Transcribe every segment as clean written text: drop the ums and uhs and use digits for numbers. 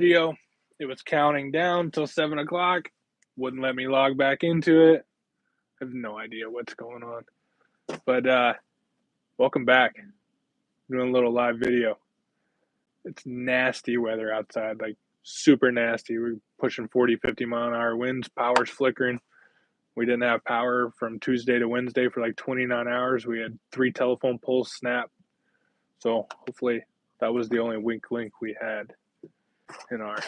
video. It was counting down till 7 o'clock. Wouldn't let me log back into it. I have no idea what's going on. But welcome back. Doing a little live video. It's nasty weather outside, like super nasty. We're pushing 40, 50 mile an hour winds. Power's flickering. We didn't have power from Tuesday to Wednesday for like 29 hours. We had 3 telephone poles snap. So hopefully that was the only weak link we had in our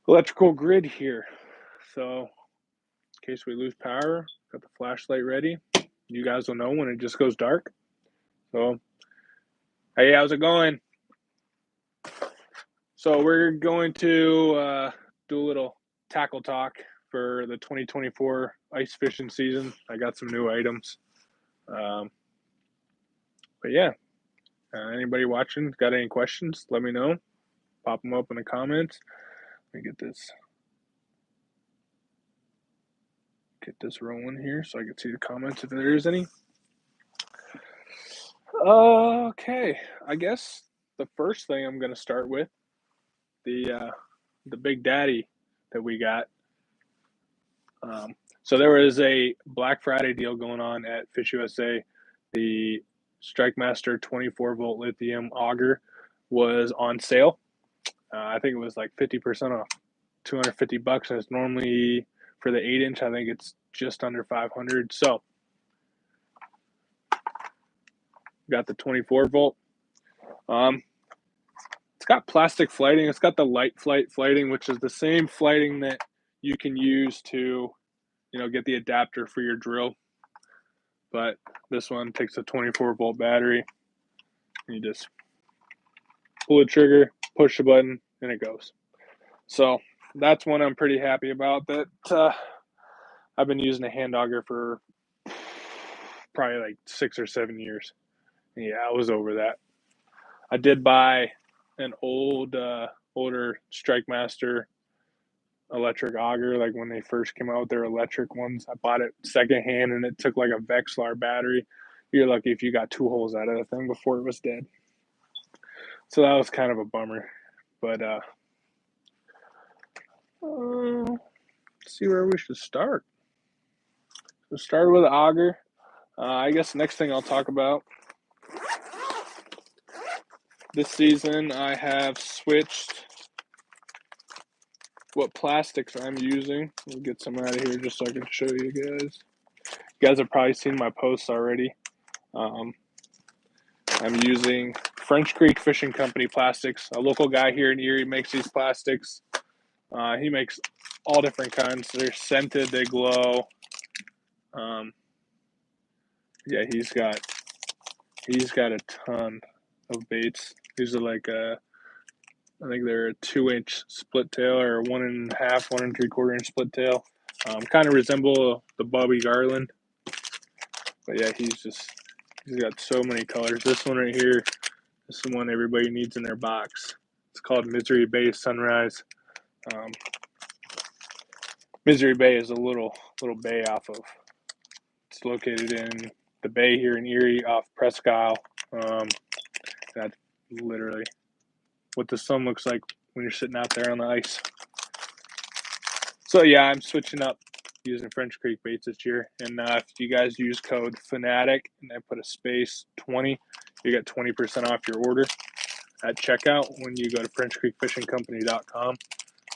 electrical grid here. So in case we lose power, got the flashlight ready. You guys will know when it just goes dark. So, hey, how's it going? So we're going to do a little tackle talk for the 2024 ice fishing season. I got some new items. But yeah, anybody watching got any questions, let me know. Pop them up in the comments. Let me get this rolling here so I can see the comments if there is any. Okay, I guess the first thing I'm going to start with the Big Daddy that we got. So there was a Black Friday deal going on at Fish USA. The StrikeMaster 24-volt lithium auger was on sale. I think it was like 50% off, $250, and it's normally for the 8-inch. I think it's just under $500. So got the 24-volt. It's got plastic flighting. It's got the light flighting, which is the same flighting that you can use to, get the adapter for your drill. But this one takes a 24-volt battery. You just pull the trigger, push the button, and it goes. So that's one I'm pretty happy about. That I've been using a hand auger for probably like 6 or 7 years. Yeah, I was over that. I did buy an older StrikeMaster electric auger, like when they first came out with their electric ones. I bought it secondhand, and it took like a Vexilar battery. You're lucky if you got 2 holes out of the thing before it was dead. So that was kind of a bummer. But let's see where we should start. So start with the auger. I guess the next thing I'll talk about. This season I have switched what plastics I'm using. Let me get some out of here just so I can show you guys. You guys have probably seen my posts already. I'm using French Creek Fishing Company plastics. A local guy here in Erie makes these plastics. He makes all different kinds. They're scented, they glow. Yeah, he's got a ton of baits. These are like I think they're a 2-inch split tail or 1.5, 1 3/4 inch split tail. Kind of resemble the Bobby Garland. But yeah, he's got so many colors. This one right here is the one everybody needs in their box. It's called Misery Bay Sunrise. Misery Bay is a little bay off of. It's located in the bay here in Erie off Presque Isle. That's literally what the sun looks like when you're sitting out there on the ice. So yeah, I'm switching up using French Creek baits this year. And if you guys use code FANATIC and then put a space 20, you get 20% off your order at checkout when you go to FrenchCreekFishingCompany.com.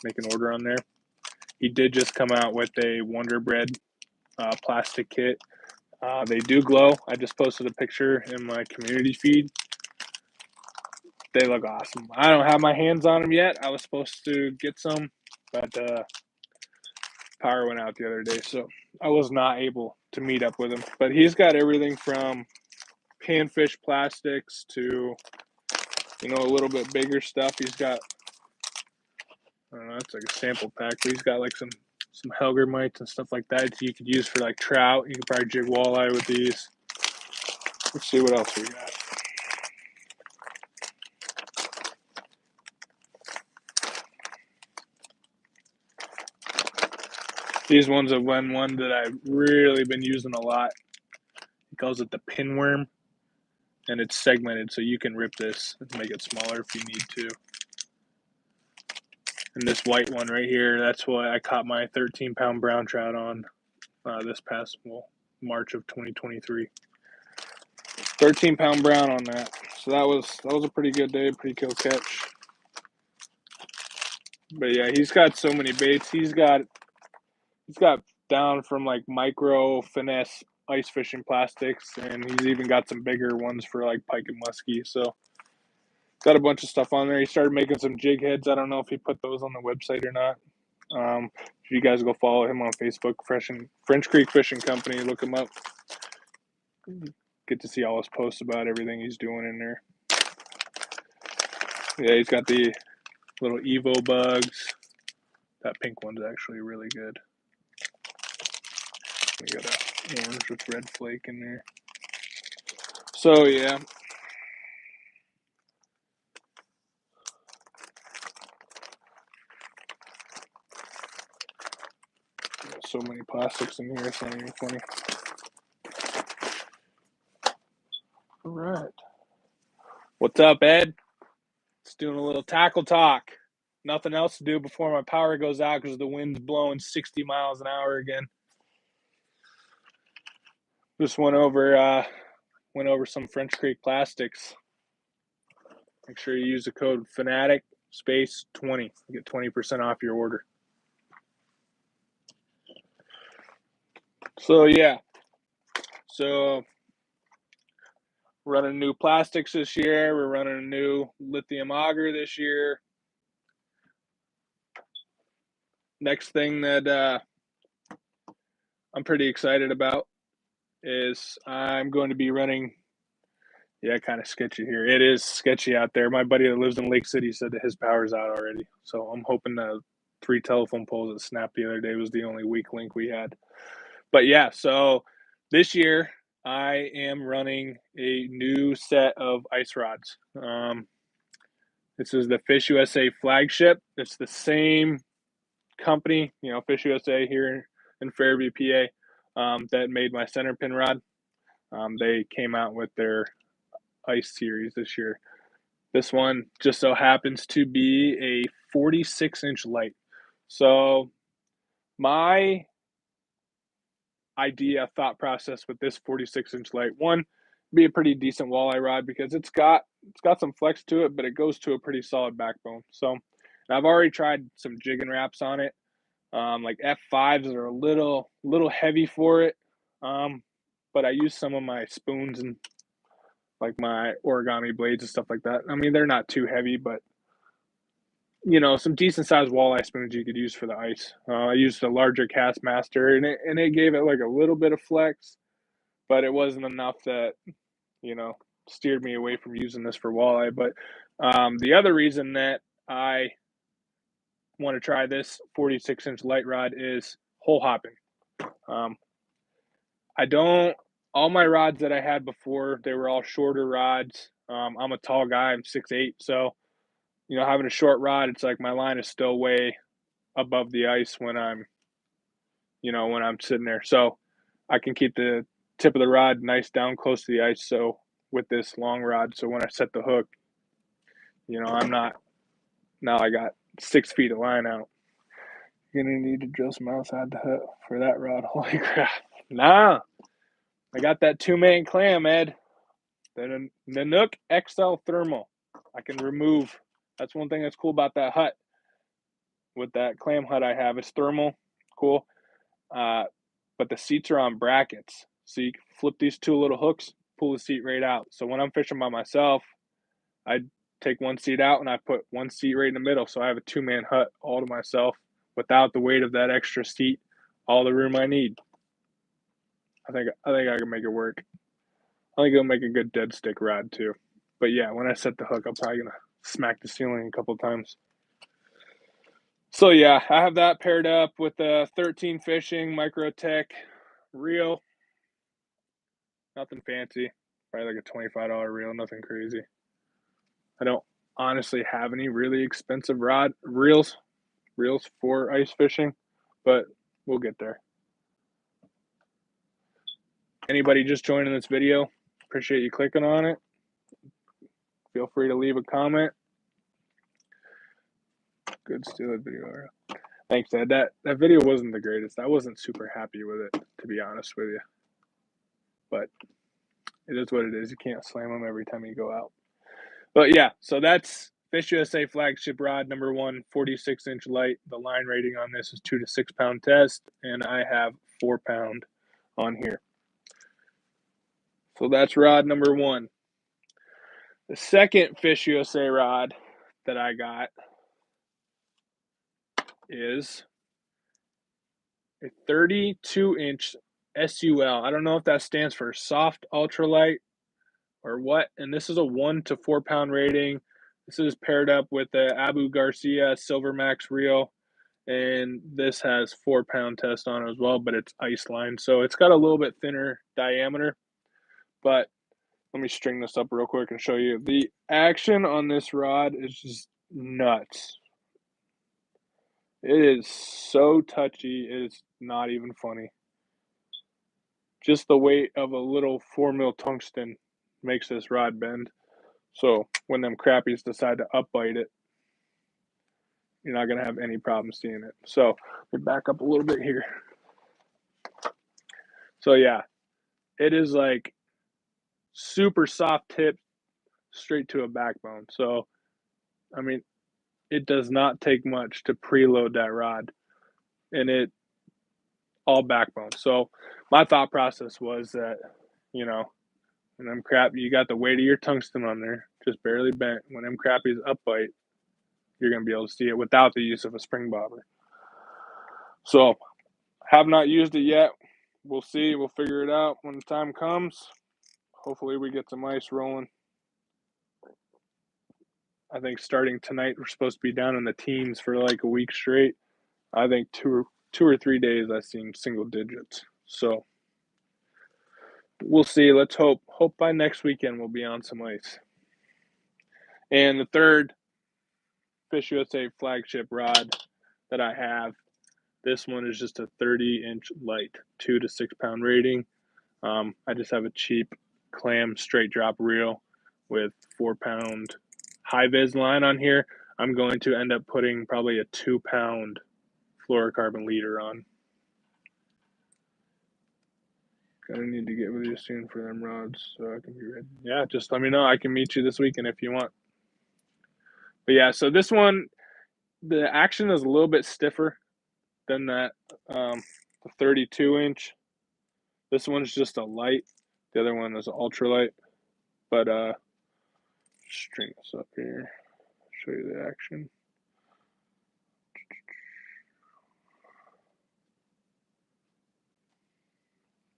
Make an order on there. He did just come out with a Wonder Bread plastic kit. They do glow. I just posted a picture in my community feed. They look awesome. I don't have my hands on them yet. I was supposed to get some, but power went out the other day, so I was not able to meet up with him. But he's got everything from panfish plastics to, a little bit bigger stuff. He's got, I don't know, it's like a sample pack, but he's got like some Helger mites and stuff like that you could use for like trout. You could probably jig walleye with these. Let's see what else we got. These ones have been one that I've really been using a lot. He calls it the pinworm, and it's segmented, so you can rip this and make it smaller if you need to. And this white one right here, that's what I caught my 13-pound brown trout on this past, March of 2023. 13-pound brown on that. So that was a pretty good day, pretty kill catch. But yeah, he's got so many baits. He's got down from like micro finesse ice fishing plastics, and he's even got some bigger ones for like pike and muskie. So got a bunch of stuff on there. He started making some jig heads. I don't know if he put those on the website or not. If you guys go follow him on Facebook, French Creek Fishing Company, look him up. Get to see all his posts about everything he's doing in there. Yeah, he's got the little Evo bugs. That pink one's actually really good. We got a orange with red flake in there. So yeah. So many plastics in here, it's not even funny. All right. What's up, Ed? Just doing a little tackle talk. Nothing else to do before my power goes out because the wind's blowing 60 miles an hour again. Just went over some French Creek plastics. Make sure you use the code Fanatic space 20. You get 20% off your order. So yeah. So we're running new plastics this year. We're running a new lithium auger this year. Next thing that I'm pretty excited about is I'm going to be running. Yeah, kind of sketchy here. It is sketchy out there. My buddy that lives in Lake City said that his power's out already. So I'm hoping the 3 telephone poles that snapped the other day was the only weak link we had. But yeah, so this year I am running a new set of ice rods. This is the Fish USA flagship. It's the same company, Fish USA here in Fairview, PA, that made my center pin rod. They came out with their ice series this year. This one just so happens to be a 46-inch light. So my thought process with this 46-inch light, one, be a pretty decent walleye rod because it's got some flex to it, but it goes to a pretty solid backbone. So I've already tried some jigging wraps on it. Like F5s are a little heavy for it, but I use some of my spoons and like my origami blades and stuff like that. I mean, they're not too heavy, but some decent sized walleye spoons you could use for the ice. I used a larger Castmaster, and it gave it like a little bit of flex, but it wasn't enough that steered me away from using this for walleye. But the other reason that I want to try this 46-inch light rod is hole hopping. All my rods that I had before, they were all shorter rods. I'm a tall guy, I'm 6'8", so having a short rod, it's like my line is still way above the ice when I'm sitting there. So I can keep the tip of the rod nice down close to the ice. So with this long rod, so when I set the hook, I'm not, now I got 6 feet of line out. You're gonna need to drill some outside the hook for that rod. Holy crap. Nah. I got that 2-man clam, Ed. The Nanook XL Thermal. I can remove. That's one thing that's cool about that hut. With that clam hut I have, it's thermal. Cool. But the seats are on brackets. So you can flip these 2 little hooks, pull the seat right out. So when I'm fishing by myself, I take 1 seat out and I put 1 seat right in the middle. So I have a 2-man hut all to myself without the weight of that extra seat, all the room I need. I think I can make it work. I think it'll make a good dead stick rod too. But yeah, when I set the hook, I'm probably gonna smack the ceiling a couple times. So yeah, I have that paired up with a 13 Fishing Microtech reel. Nothing fancy, probably like a $25 reel, nothing crazy. I don't honestly have any really expensive reels for ice fishing, but we'll get there. Anybody just joining this video, appreciate you clicking on it. Feel free to leave a comment. Good steelhead video. Thanks, Ed. That video wasn't the greatest. I wasn't super happy with it, to be honest with you. But it is what it is. You can't slam them every time you go out. But yeah, so that's Fish USA flagship rod number 1, 46-inch light. The line rating on this is 2 to 6 pound test, and I have 4 pound on here. So that's rod number 1. The second Fish USA rod that I got is a 32-inch SUL. I don't know if that stands for soft ultralight or what. And this is a 1 to 4 pound rating. This is paired up with the Abu Garcia Silver Max reel. And this has 4 pound test on it as well, but it's ice lined. So it's got a little bit thinner diameter. But let me string this up real quick and show you. The action on this rod is just nuts. It is so touchy, it is not even funny. Just the weight of a little 4 mil tungsten makes this rod bend. So when them crappies decide to upbite it, you're not going to have any problem seeing it. So let me back up a little bit here. So yeah, it is like super soft tip straight to a backbone. So, I mean, it does not take much to preload that rod, and it all backbone. So my thought process was that, you know, when them crap, you got the weight of your tungsten on there, just barely bent. When them crappies upbite, you're going to be able to see it without the use of a spring bobber. So, have not used it yet. We'll see. We'll figure it out when the time comes. Hopefully we get some ice rolling. I think starting tonight, we're supposed to be down in the teens for like a week straight. I think two or 3 days I've seen single digits. So we'll see. Let's hope. Hope by next weekend we'll be on some ice. And the third Fish USA flagship rod that I have, this one is just a 30-inch light, 2 to 6 pound rating. I just have a cheap clam straight drop reel with 4 pound high vis line on here. I'm going to end up putting probably a 2 pound fluorocarbon leader on. Gonna need to get with you soon for them rods so I can be ready. Yeah, just let me know. I can meet you this weekend if you want. But yeah, so this one, the action is a little bit stiffer than that the 32-inch. This one's just a light. The other one is ultralight. But string this up here. Show you the action.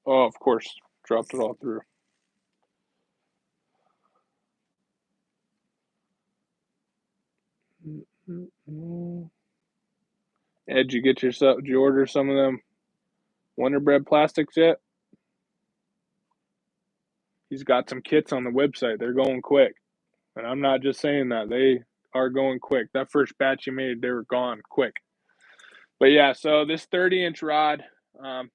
Oh, of course, dropped it all through. Ed, did you order some of them Wonder Bread plastics yet? He's got some kits on the website. They're going quick. And I'm not just saying that. They are going quick. That first batch you made, they were gone quick. But yeah, so this 30-inch rod,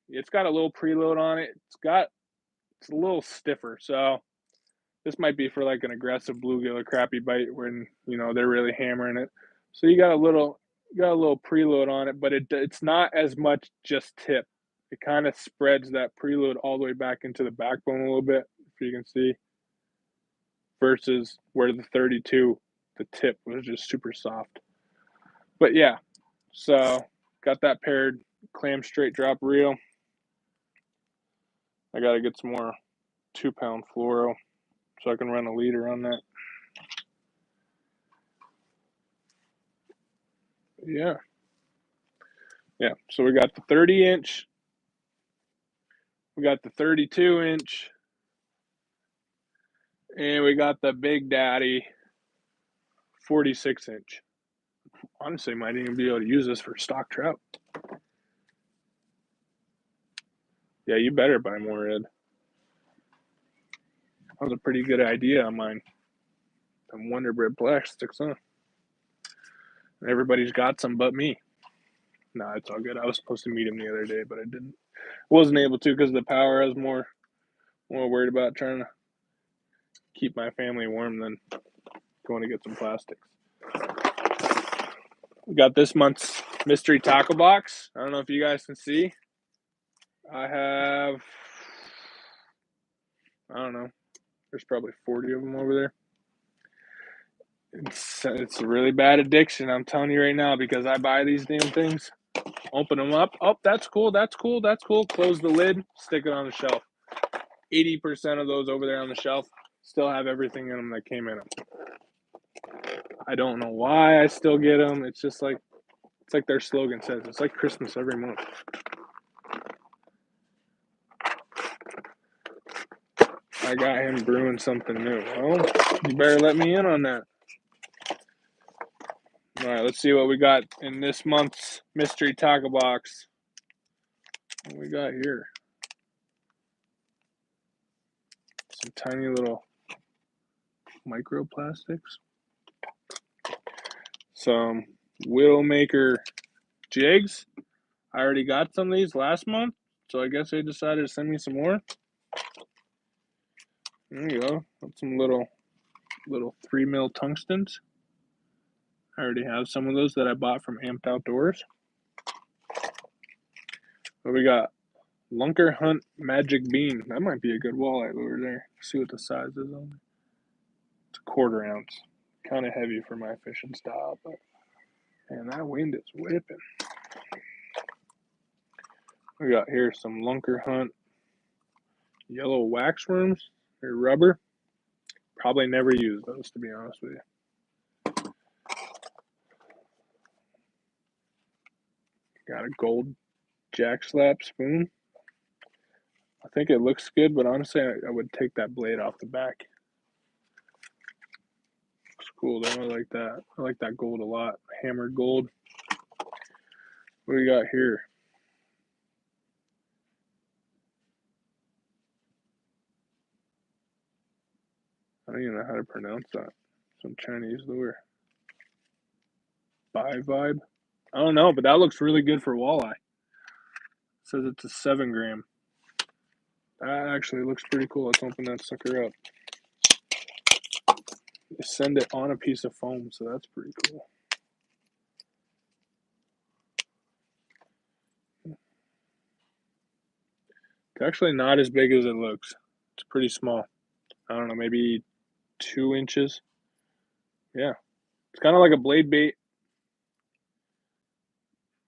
it's got a little preload on it. It's a little stiffer. So this might be for like an aggressive bluegill or crappie bite when, you know, they're really hammering it. So you got a little preload on it, but it's not as much just tip. It kind of spreads that preload all the way back into the backbone a little bit, if you can see, versus where the 32, the tip was just super soft. But yeah, so got that paired clam straight drop reel. I got to get some more 2 pound fluoro so I can run a leader on that. Yeah. So we got the 30-inch, we got the 32-inch, and we got the Big Daddy 46-inch. Honestly, might even be able to use this for stock trout. Yeah, you better buy more, Ed. That was a pretty good idea on mine. Some Wonder Bread plastics, huh? Everybody's got some but me. Nah, it's all good. I was supposed to meet him the other day, but I didn't. Wasn't able to because of the power. I was more worried about trying to keep my family warm than going to get some plastics. We got this month's mystery tackle box. I don't know if you guys can see. I have, I don't know, there's probably 40 of them over there. It's a really bad addiction, I'm telling you right now, because I buy these damn things, open them up. Oh, that's cool, that's cool, that's cool. Close the lid, stick it on the shelf. 80% of those over there on the shelf still have everything in them that came in them. I don't know why I still get them. It's just like, it's like their slogan says. It's like Christmas every month. I got him brewing something new. Well, you better let me in on that. All right, let's see what we got in this month's mystery tackle box. What we got here? Some tiny little microplastics. Some Widowmaker jigs. I already got some of these last month, so I guess they decided to send me some more. There you go. Got some little 3mm tungstens. I already have some of those that I bought from Amped Outdoors. What we got? Lunker Hunt Magic Bean. That might be a good walleye lure there. See what the size is on it. It's a 1/4 ounce. Kind of heavy for my fishing style, but man, that wind is whipping. We got here some Lunker Hunt yellow wax worms. They're rubber. Probably never used those, to be honest with you. Got a gold jack slap spoon. I think it looks good, but honestly, I would take that blade off the back. Looks cool though. I like that. I like that gold a lot. Hammered gold. What do we got here? I don't even know how to pronounce that. Some Chinese lure. Vibe. I don't know, but that looks really good for walleye. It says it's a 7 gram. That actually looks pretty cool. Let's open that sucker up. They send it on a piece of foam, so that's pretty cool. It's actually not as big as it looks. It's pretty small. I don't know, maybe 2 inches. Yeah. It's kind of like a blade bait.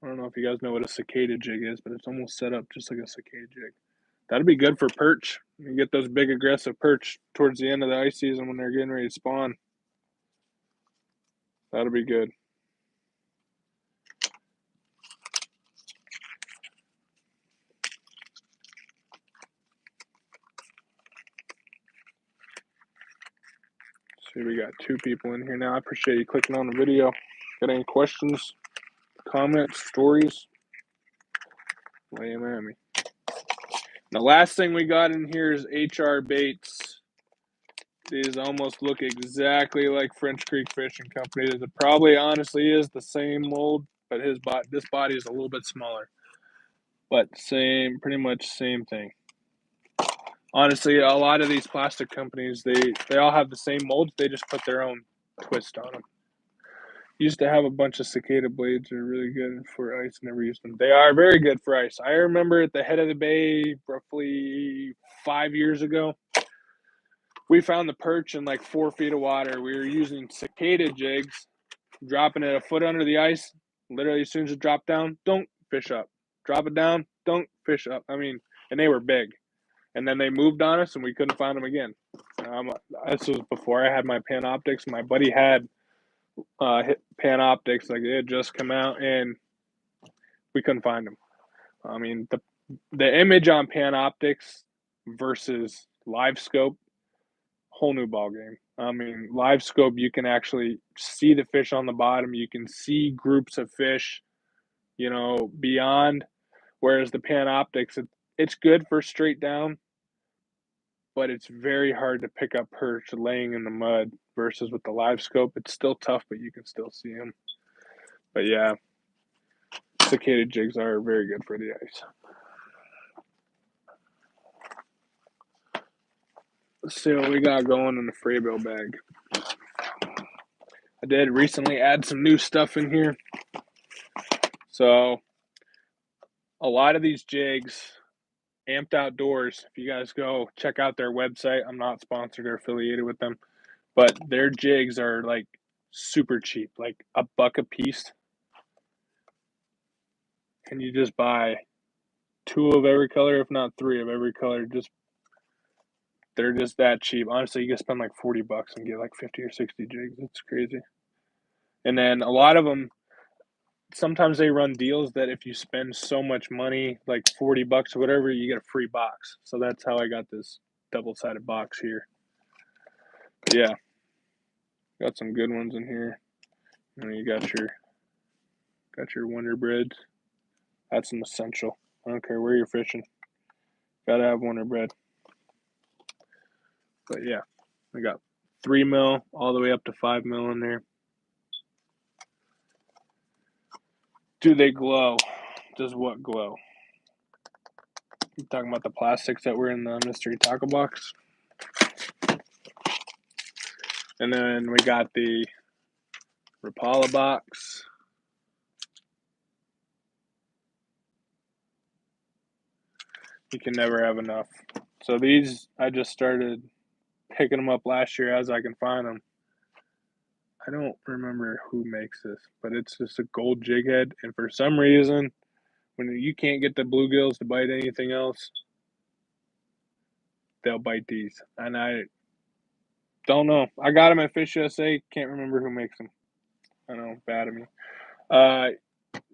I don't know if you guys know what a cicada jig is, but it's almost set up just like a cicada jig. That'd be good for perch. You get those big aggressive perch towards the end of the ice season when they're getting ready to spawn. That'll be good. See, we got 2 people in here now. I appreciate you clicking on the video. Got any questions, comments, stories? Lay them at me. The last thing we got in here is HR Baits. These almost look exactly like French Creek Fishing Company. It probably honestly is the same mold, but this body is a little bit smaller. But pretty much same thing. Honestly, a lot of these plastic companies, they all have the same molds. They just put their own twist on them. Used to have a bunch of cicada blades. They're really good for ice. Never used them. They are very good for ice. I remember at the head of the bay, roughly 5 years ago, we found the perch in like 4 feet of water. We were using cicada jigs, dropping it a foot under the ice. Literally, as soon as it dropped down, don't fish up. Drop it down, don't fish up. I mean, and they were big. And then they moved on us, and we couldn't find them again. This was before I had my Panoptix. My buddy had Panoptix, like it had just come out, and we couldn't find them. I mean, the image on Panoptix versus Live Scope, whole new ball game. I mean, Live Scope, you can actually see the fish on the bottom. You can see groups of fish, beyond. Whereas the Panoptix, it's good for straight down, but it's very hard to pick up perch laying in the mud versus with the Live Scope. It's still tough, but you can still see them. But yeah, cicada jigs are very good for the ice. Let's see what we got going in the Frabill bag. I did recently add some new stuff in here. So a lot of these jigs, Amped Outdoors, if you guys go check out their website, I'm not sponsored or affiliated with them, but their jigs are like super cheap, like $1 a piece. And you just buy 2 of every color, if not 3 of every color. They're just that cheap. Honestly, you can spend like $40 and get like 50 or 60 jigs. It's crazy. And then a lot of them, sometimes they run deals that if you spend so much money, like $40 or whatever, you get a free box. So that's how I got this double-sided box here. But yeah, got some good ones in here. And you got your Wonder Breads. That's an essential. I don't care where you're fishing. Gotta have Wonder Bread. But yeah, I got 3 mil all the way up to 5 mil in there. Do they glow? Does what glow? You talking about the plastics that were in the mystery tackle box? And then we got the Rapala box. You can never have enough. So these, I just started picking them up last year as I can find them. I don't remember who makes this, but it's just a gold jig head. And for some reason, when you can't get the bluegills to bite anything else, they'll bite these. And I don't know. I got them at Fish USA. Can't remember who makes them. I know, bad of me.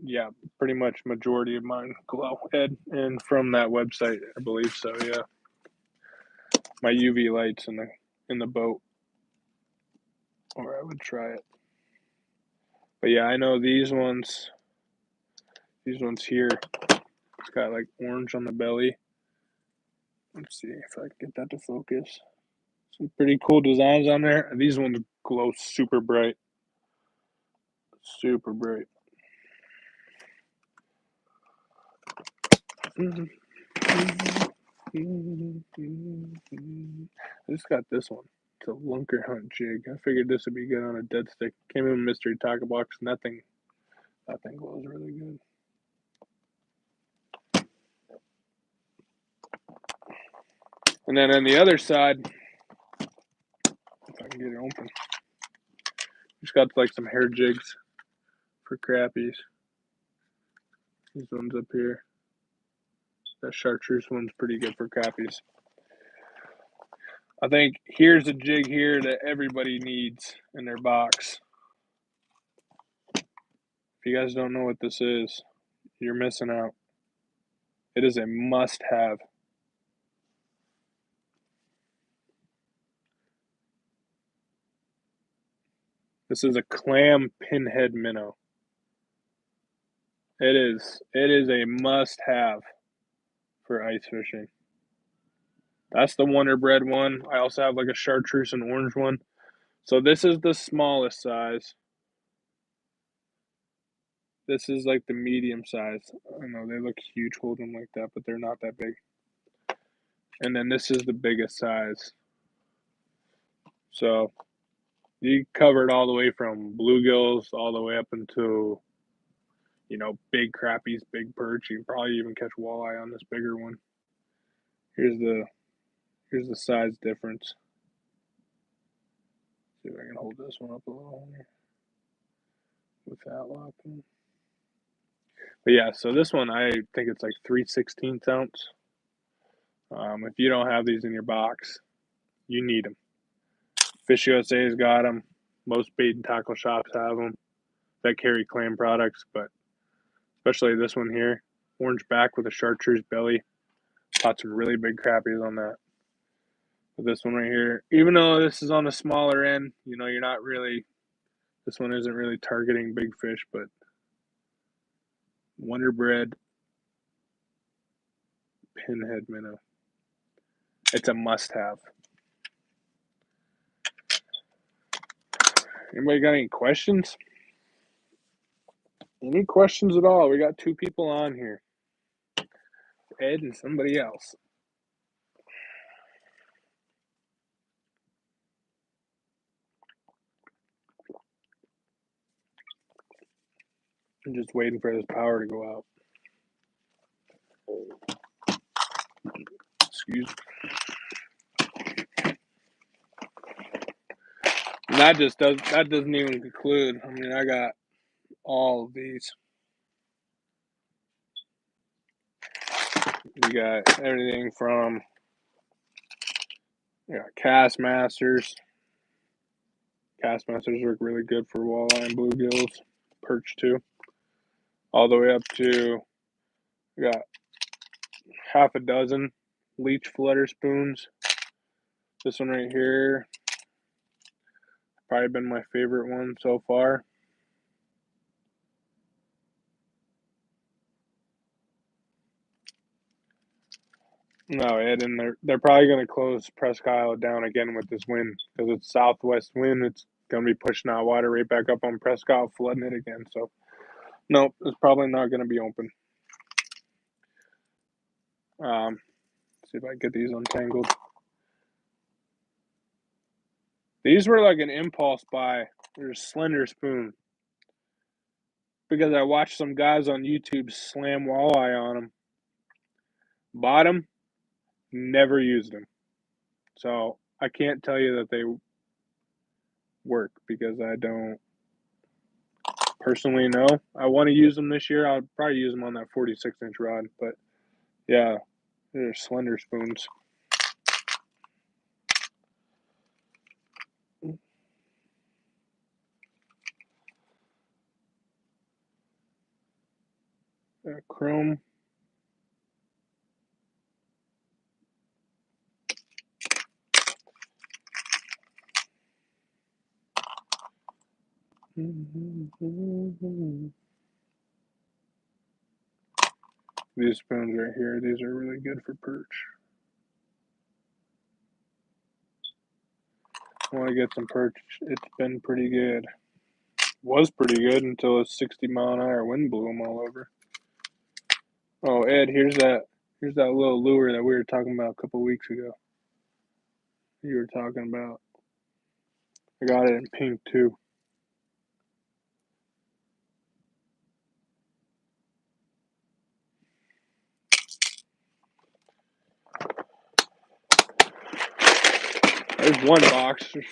Yeah, pretty much majority of mine glow head, and from that website, I believe so. Yeah, my UV lights in the boat, or I would try it. But yeah, I know these ones. These ones here, it's got like orange on the belly. Let's see if I can get that to focus. Some pretty cool designs on there. These ones glow super bright. Super bright. I just got this one. It's a lunker hunt jig. I figured this would be good on a dead stick. Came in a mystery tackle box, and that thing glows really good. And then on the other side, if I can get it open, just got like some hair jigs for crappies. These ones up here. That chartreuse one's pretty good for crappies. I think here's a jig here that everybody needs in their box. If you guys don't know what this is, you're missing out. It is a must-have. This is a clam pinhead minnow. It is a must-have for ice fishing. That's the Wonder Bread one. I also have like a chartreuse and orange one. So this is the smallest size. This is like the medium size. I know they look huge holding them like that, but they're not that big. And then this is the biggest size. So you covered all the way from bluegills all the way up into, big crappies, big perch. You can probably even catch walleye on this bigger one. Here's the size difference. See if I can hold this one up a little here with that locking. But yeah, so this one I think it's like 3/16 ounce. If you don't have these in your box, you need them. Fish USA's got them. Most bait and tackle shops have them that carry clam products, but especially this one here, orange back with a chartreuse belly. Caught some really big crappies on that. But this one right here, even though this is on the smaller end, you're not really, this one isn't really targeting big fish, but Wonder Bread pinhead minnow. It's a must-have. Anybody got any questions? Any questions at all? We got 2 people on here. Ed and somebody else. I'm just waiting for this power to go out. Excuse me. And that doesn't even conclude. I mean, I got all of these. You got everything from Castmasters. Castmasters work really good for walleye and bluegills, perch too. All the way up to, we got half a dozen leech flutter spoons. This one right here, probably been my favorite one so far. No, Ed, and they're probably going to close Presque Isle down again with this wind because it's southwest wind. It's going to be pushing that water right back up on Presque Isle, flooding it again. So, nope, it's probably not going to be open. See if I can get these untangled. These were like an impulse buy. They're a slender spoon because I watched some guys on YouTube slam walleye on them. Bought them, never used them. So I can't tell you that they work because I don't personally know. I want to use them this year. I'll probably use them on that 46-inch rod. But yeah, they're slender spoons. Chrome. These spoons right here, these are really good for perch. I want to get some perch. It's been pretty good. Was pretty good until a 60-mile-an-hour wind blew them all over. Oh, Ed, here's that little lure that we were talking about a couple weeks ago. You were talking about. I got it in pink too. There's one box. There's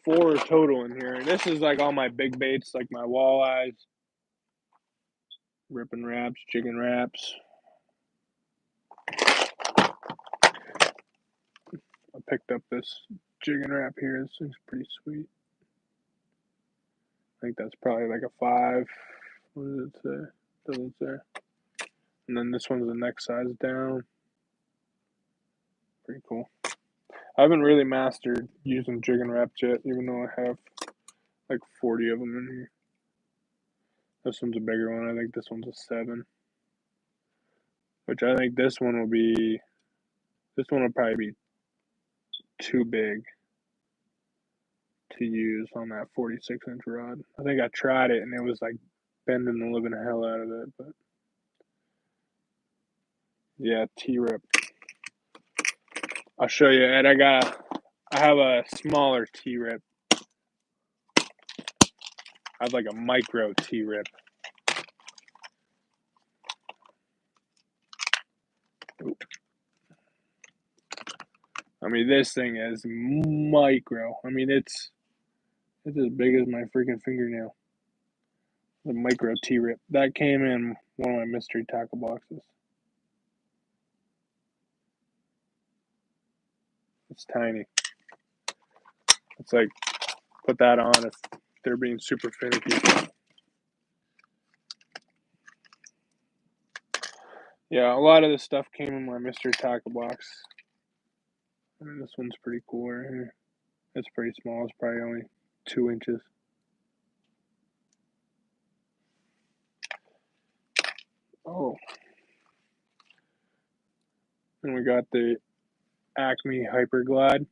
4 total in here. And this is like all my big baits, like my walleyes, ripping wraps, jigging wraps. I picked up this jigging wrap here. This thing's pretty sweet. I think that's probably like a 5. What does it say? Doesn't say. And then this one's the next size down. Pretty cool. I haven't really mastered using jigging wraps yet, even though I have like 40 of them in here. This one's a bigger one. I think this one's a 7. Which I think this one will probably be too big to use on that 46-inch rod. I think I tried it and it was like bending the living hell out of it, but yeah, T-Rip. I'll show you, Ed. I have a smaller T-Rip. I have like a micro T-Rip. I mean, this thing is micro. I mean, it's as big as my freaking fingernail. The micro T-Rip. That came in one of my mystery tackle boxes. It's tiny. It's like, put that on if they're being super finicky. Yeah, a lot of this stuff came in my mystery tackle box. I mean, this one's pretty cool right here. It's pretty small. It's probably only 2 inches. Oh. And we got the Acme Hyperglide.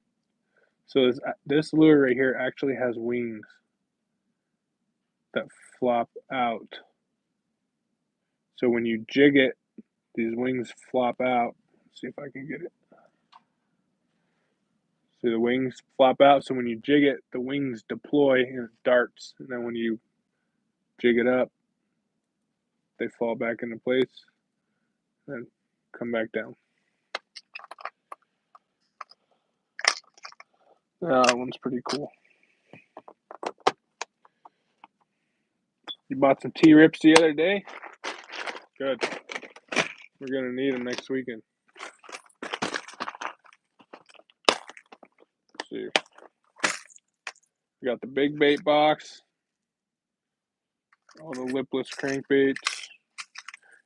So this lure right here actually has wings that flop out. So when you jig it, these wings flop out. Let's see if I can get it. See, the wings flop out. So when you jig it, the wings deploy and it darts. And then when you jig it up, they fall back into place and come back down. That one's pretty cool. You bought some T-Rips the other day? Good. We're going to need them next weekend. Let's see. We got the big bait box. All the lipless crankbaits.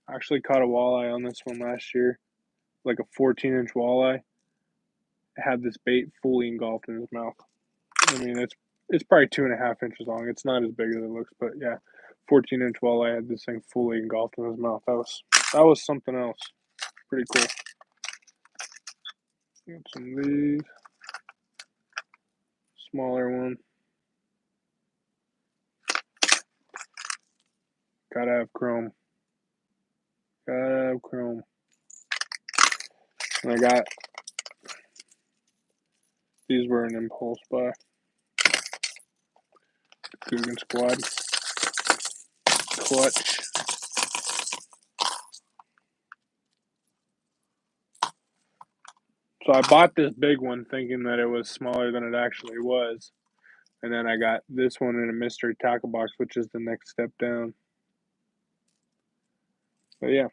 I actually caught a walleye on this one last year. Like a 14-inch walleye. It had this bait fully engulfed in his mouth. I mean, it's probably 2.5 inches long. It's not as big as it looks, but yeah, 14-inch walleye had this thing fully engulfed in his mouth. That was something else. Pretty cool. Got some of these. Smaller one. Gotta have chrome. Gotta have chrome. And I got these were an impulse buy. Googan Squad clutch. So I bought this big one thinking that it was smaller than it actually was. And then I got this one in a mystery tackle box, which is the next step down. But yeah,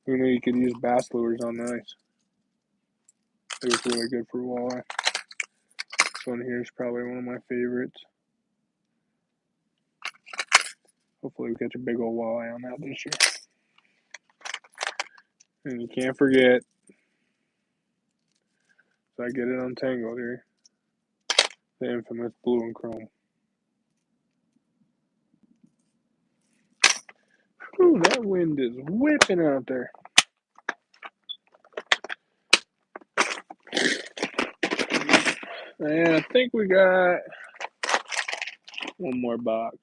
who knew you could use bass lures on the ice? It was really good for walleye. This one here is probably one of my favorites. Hopefully we catch a big old walleye on that this year. And you can't forget, so I get it untangled here, the infamous blue and chrome. Ooh, that wind is whipping out there. And I think we got one more box.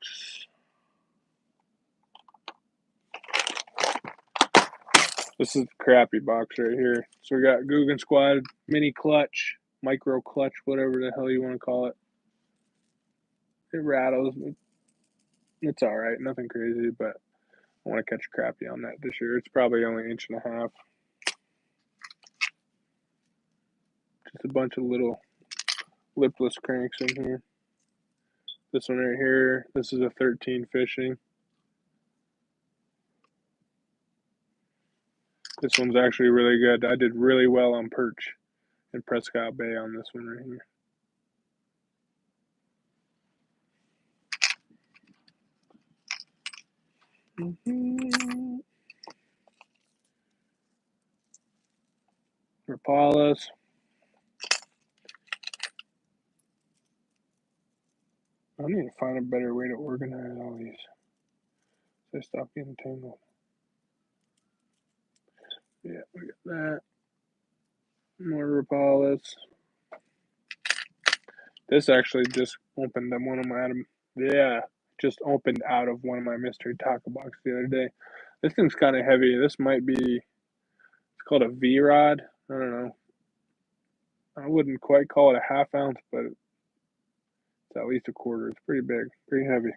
This is the crappy box right here. So we got Googan Squad mini clutch, micro clutch, whatever the hell you want to call it. It rattles. It's all right, nothing crazy, but I want to catch a crappie on that this year. It's probably only 1.5 inches. Just a bunch of little lipless cranks in here. This one right here, this is a 13 fishing. This one's actually really good. I did really well on perch in Presque Isle Bay on this one right here. Rapalas. I need to find a better way to organize all these. So I stop getting tangled. Yeah, we got that. More Rapalas. This actually just opened up one of my just opened out of one of my mystery tackle boxes the other day. This thing's kind of heavy. This might be, it's called a V-Rod. I don't know. I wouldn't quite call it a 1/2 ounce, but it's at least a quarter. It's pretty big, pretty heavy.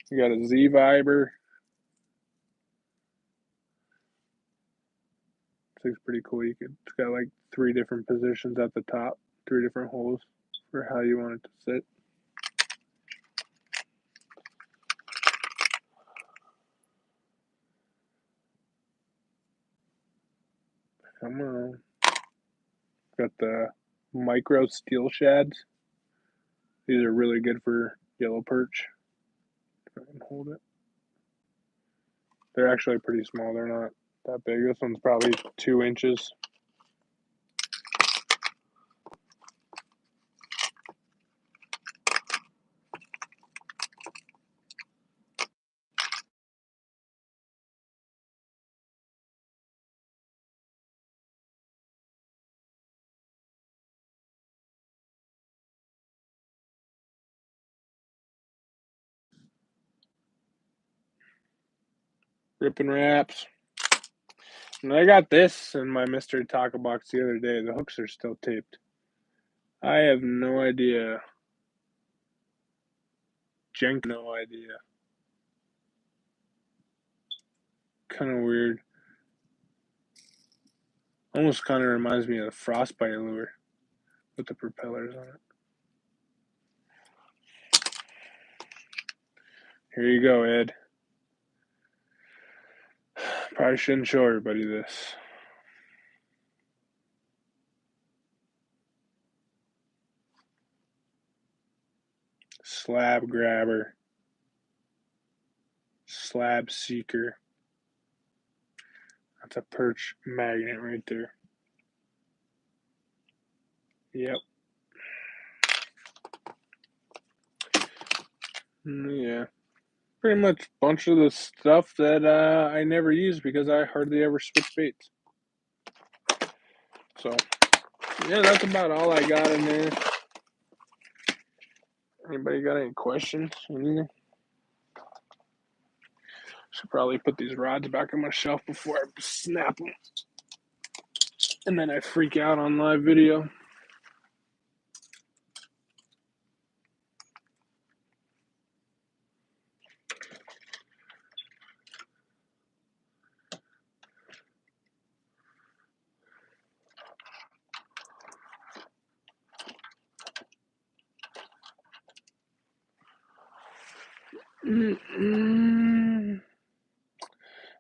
We got a Z-Viber. This thing's pretty cool. It's got like 3 different positions at the top, 3 different holes for how you want it to sit. Come on. Got the micro steel shads. These are really good for yellow perch. If I can hold it. They're actually pretty small. They're not that big. This one's probably 2 inches. Ripping wraps. And I got this in my mystery tackle box the other day. The hooks are still taped. I have no idea. No idea kind of weird. Almost kind of reminds me of the frostbite lure with the propellers on it. Here you go, Ed. Probably shouldn't show everybody this. Slab grabber. Slab seeker. That's a perch magnet right there. Yep. Yeah. Pretty much a bunch of the stuff that I never use because I hardly ever switch baits. So, yeah, that's about all I got in there. Anybody got any questions? Anything? Should probably put these rods back on my shelf before I snap them. And then I freak out on live video.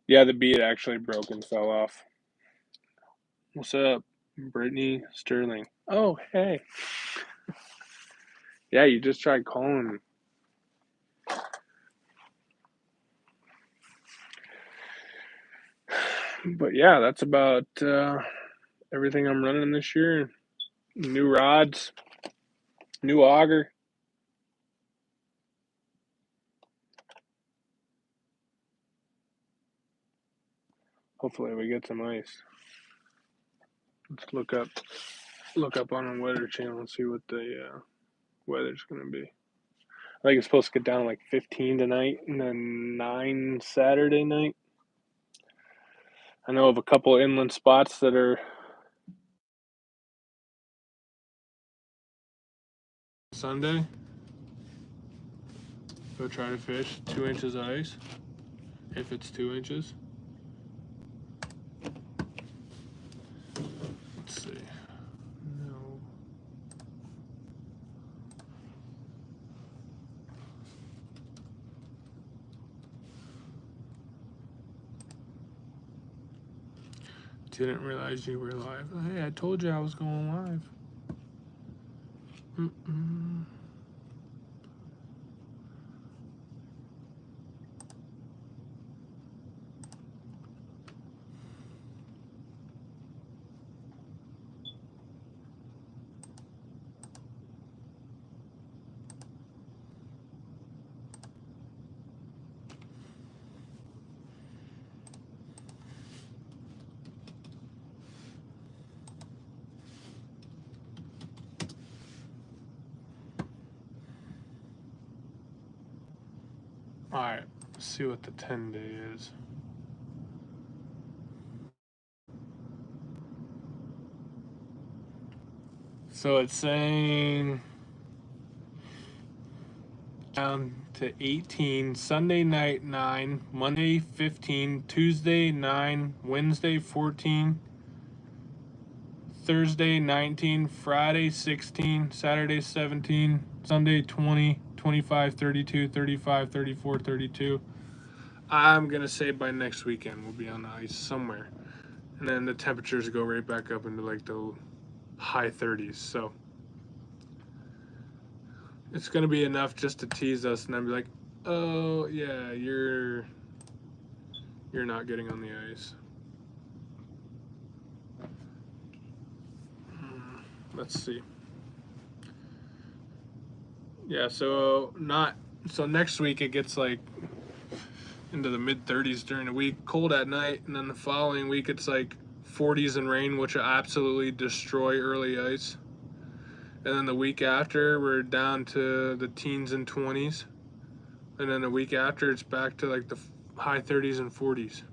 Yeah, the bead actually broke and fell off. What's up, Brittany Sterling? Oh, hey. Yeah, you just tried calling me. But yeah, that's about everything I'm running this year. New rods, new auger. Hopefully we get some ice. Let's look up on the weather channel and see what the weather's gonna be. I think it's supposed to get down to like 15 tonight and then 9 Saturday night. I know of a couple inland spots that are Sunday. Go try to fish 2 inches of ice, if it's 2 inches. Let's see. No. Didn't realize you were live. Hey, I told you I was going live. Alright, let's see what the 10-day is. So it's saying down to 18, Sunday night 9, Monday 15, Tuesday 9, Wednesday 14, Thursday 19, Friday 16, Saturday 17, Sunday 20, 25, 32, 35, 34, 32. I'm going to say by next weekend we'll be on the ice somewhere. And then the temperatures go right back up into like the high 30s. So it's going to be enough just to tease us and then be like, oh, yeah, you're not getting on the ice. Let's see. Yeah, so next week it gets like into the mid 30s during the week, cold at night, and then the following week it's like 40s and rain, which will absolutely destroy early ice. And then the week after we're down to the teens and 20s. And then the week after it's back to like the high 30s and 40s.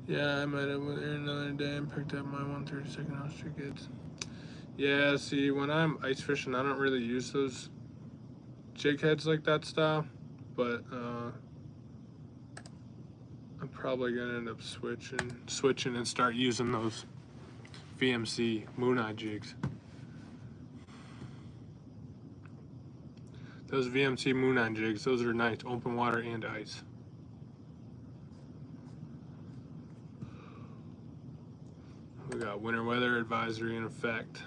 Yeah, I might have went there another day and picked up my 132nd house tickets. Yeah, see, when I'm ice fishing, I don't really use those jig heads like that style. but I'm probably gonna end up switching and start using those VMC Moon Eye jigs. Those VMC Moon Eye jigs, those are nice, open water and ice. We got winter weather advisory in effect.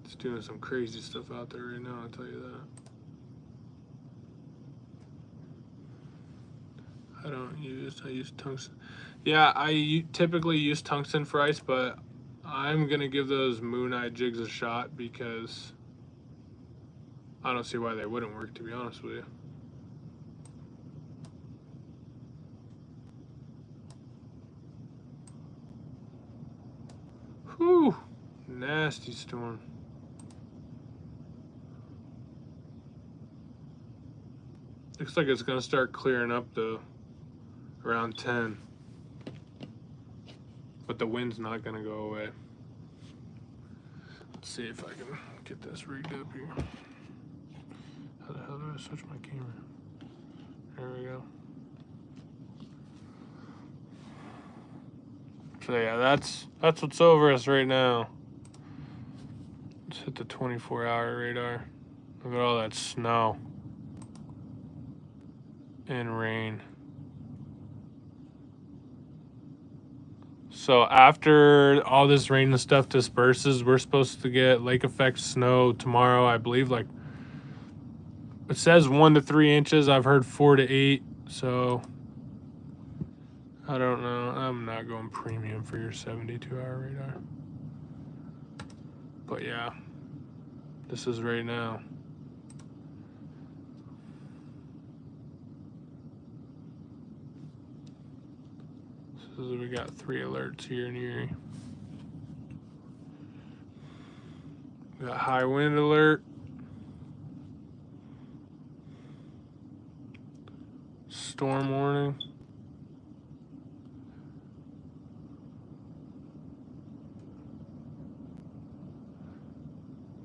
It's doing some crazy stuff out there right now, I'll tell you that. I use tungsten. Yeah, I typically use tungsten for ice, but I'm gonna give those Moon Eye jigs a shot because I don't see why they wouldn't work, to be honest with you. Whew, nasty storm. Looks like it's gonna start clearing up though, around 10. But the wind's not gonna go away. Let's see if I can get this rigged up here. How the hell do I switch my camera? There we go. So yeah, that's what's over us right now. Let's hit the 24-hour radar. Look at all that snow and rain. So after all this rain and stuff disperses, we're supposed to get lake effect snow tomorrow, I believe. Like it says 1 to 3 inches. I've heard 4 to 8. So I don't know. I'm not going premium for your 72-hour radar. But yeah, this is right now. So we got 3 alerts here in Erie. We got high wind alert, storm warning,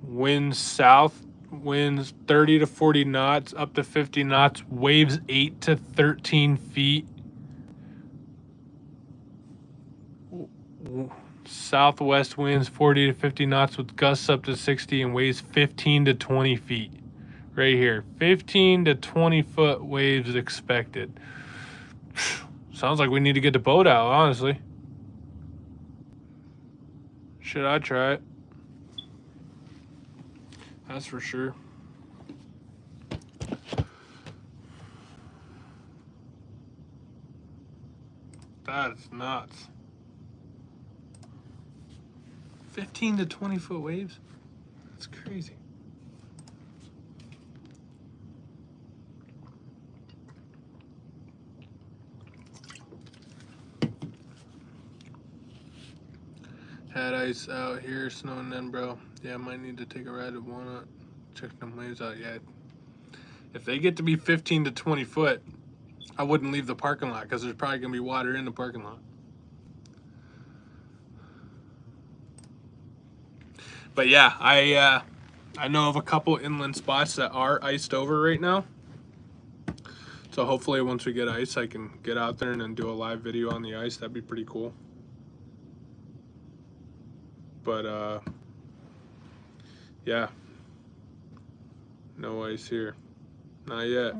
winds south, winds 30 to 40 knots, up to 50 knots, waves 8 to 13 feet. Southwest winds 40 to 50 knots with gusts up to 60 and waves 15 to 20 feet. Right here, 15 to 20 foot waves expected. Sounds like we need to get the boat out, honestly. Should I try it? That's for sure. That's nuts. 15 to 20 foot waves? That's crazy. Had ice out here, snowing then, bro. Yeah, I might need to take a ride at Walnut. Check them waves out. Yeah. If they get to be 15 to 20 foot, I wouldn't leave the parking lot because there's probably going to be water in the parking lot. But yeah, I know of a couple inland spots that are iced over right now. So hopefully once we get ice, I can get out there and then do a live video on the ice. That'd be pretty cool. But yeah, no ice here. Not yet.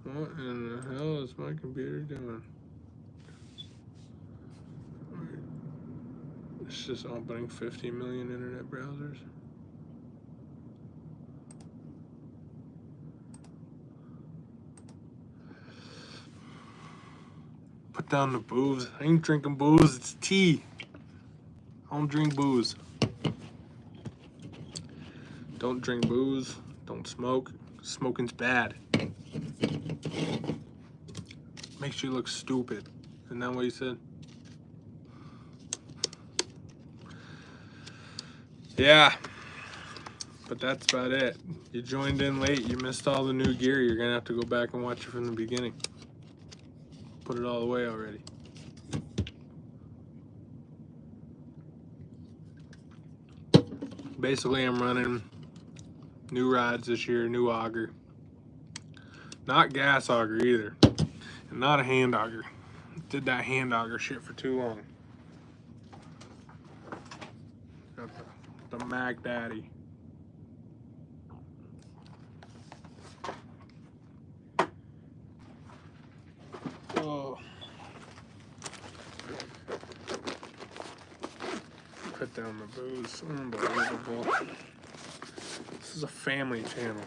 What in the hell is my computer doing? It's just opening 50 million internet browsers. Put down the booze. I ain't drinking booze, it's tea. I don't drink booze. Don't drink booze. Don't smoke. Smoking's bad. Makes you look stupid. Isn't that what you said? Yeah. But that's about it. You joined in late. You missed all the new gear. You're going to have to go back and watch it from the beginning. Put it all away already. Basically, I'm running new rods this year, new auger. Not gas auger either. And not a hand auger. Did that hand auger shit for too long. Got the Mac Daddy. Oh. Put down the booze. Unbelievable. This is a family channel.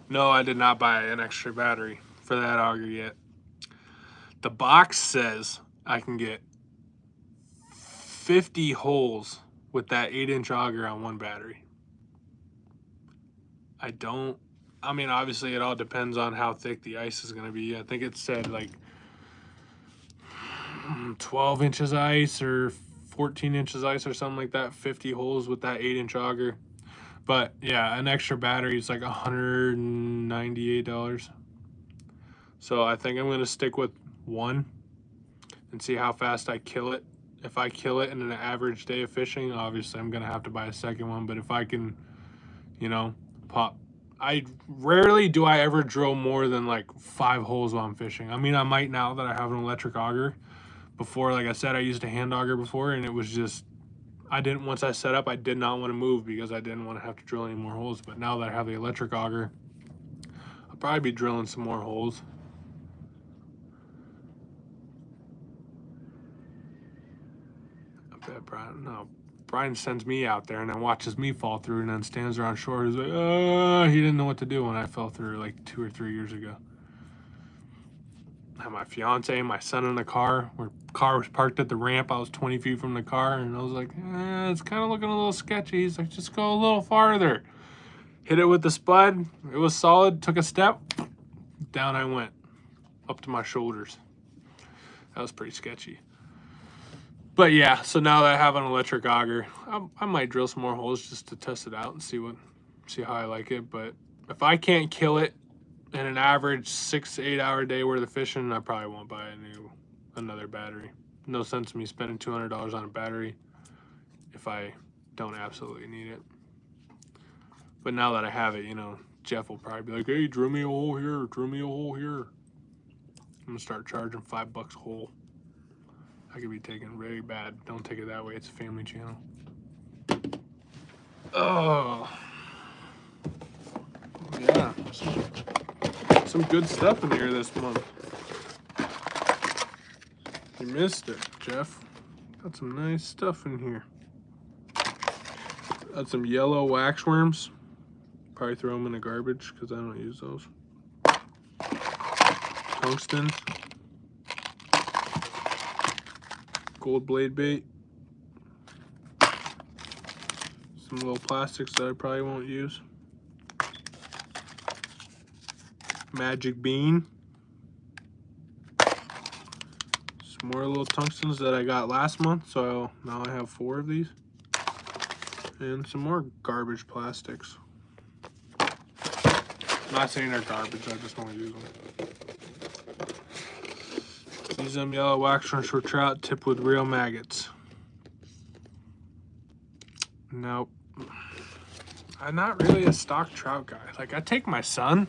No, I did not buy an extra battery for that auger yet. The box says I can get 50 holes with that 8-inch auger on one battery. I mean, obviously it all depends on how thick the ice is going to be. I think it said like 12 inches ice or 14 inches ice or something like that, 50 holes with that 8-inch auger. But yeah, an extra battery is like $198. So I think I'm going to stick with one and see how fast I kill it. If I kill it in an average day of fishing, obviously I'm going to have to buy a second one. But if I can, you know, I rarely do I ever drill more than like 5 holes while I'm fishing. I mean, I might now that I have an electric auger. Before, like I said, I used a hand auger before, and it was just, once I set up, I did not want to move because I didn't want to have to drill any more holes. But now that I have the electric auger, I'll probably be drilling some more holes. I bet Brian sends me out there and then watches me fall through and then stands around shore. He's like, he didn't know what to do when I fell through like 2 or 3 years ago. I had my fiance and my son in the car. Our car was parked at the ramp. I was 20 feet from the car, and I was like, it's kind of looking a little sketchy. He's like, just go a little farther. Hit it with the spud. It was solid. Took a step. Down I went. Up to my shoulders. That was pretty sketchy. But yeah, so now that I have an electric auger, I might drill some more holes just to test it out and see how I like it. But if I can't kill it in an average 6 to 8 hour day worth of fishing, I probably won't buy another battery. No sense in me spending $200 on a battery if I don't absolutely need it. But now that I have it, you know, Jeff will probably be like, hey, drill me a hole here, drill me a hole here. I'm gonna start charging $5 a hole. I could be taken very bad. Don't take it that way. It's a family channel. Oh, yeah. Some good stuff in here this month. You missed it, Jeff. Got some nice stuff in here. Got some yellow waxworms. Probably throw them in the garbage because I don't use those. Tungsten. Gold blade bait. Some little plastics that I probably won't use. Magic bean. Some more little tungstens that I got last month, so now I have 4 of these. And some more garbage plastics. I'm not saying they're garbage, I just won't use them. Use them yellow waxworms for trout tipped with real maggots. Nope. I'm not really a stock trout guy. Like, I take my son,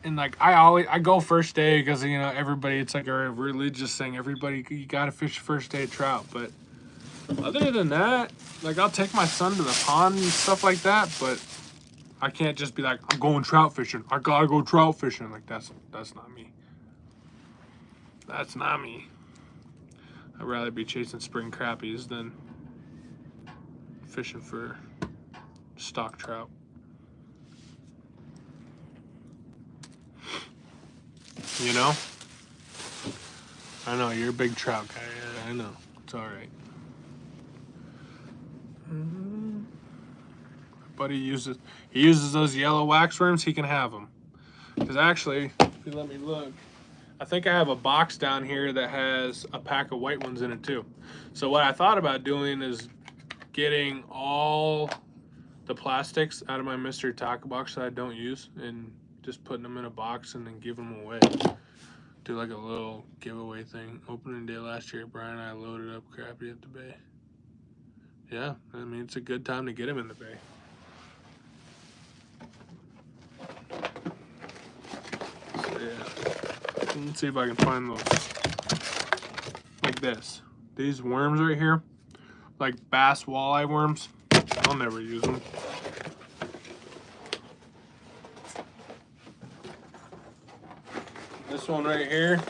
and like I go first day because, you know, everybody, it's like a religious thing. Everybody, you gotta fish first day trout. But other than that, like, I'll take my son to the pond and stuff like that. But I can't just be like, I'm going trout fishing. I gotta go trout fishing. Like, that's not me. That's not me. I'd rather be chasing spring crappies than fishing for stock trout. You know? I know, you're a big trout guy. Yeah, I know. It's all right. My buddy uses those yellow waxworms. He can have them. Because actually, if you let me look, I think I have a box down here that has a pack of white ones in it too. So what I thought about doing is getting all the plastics out of my mystery tackle box that I don't use and just putting them in a box and then giving them away. Do like a little giveaway thing. Opening day last year, Brian and I loaded up Crappie at the bay. Yeah, I mean, it's a good time to get him in the bay. So, yeah. Let's see if I can find those. Like this. These worms right here, like bass walleye worms, I'll never use them. This one right here,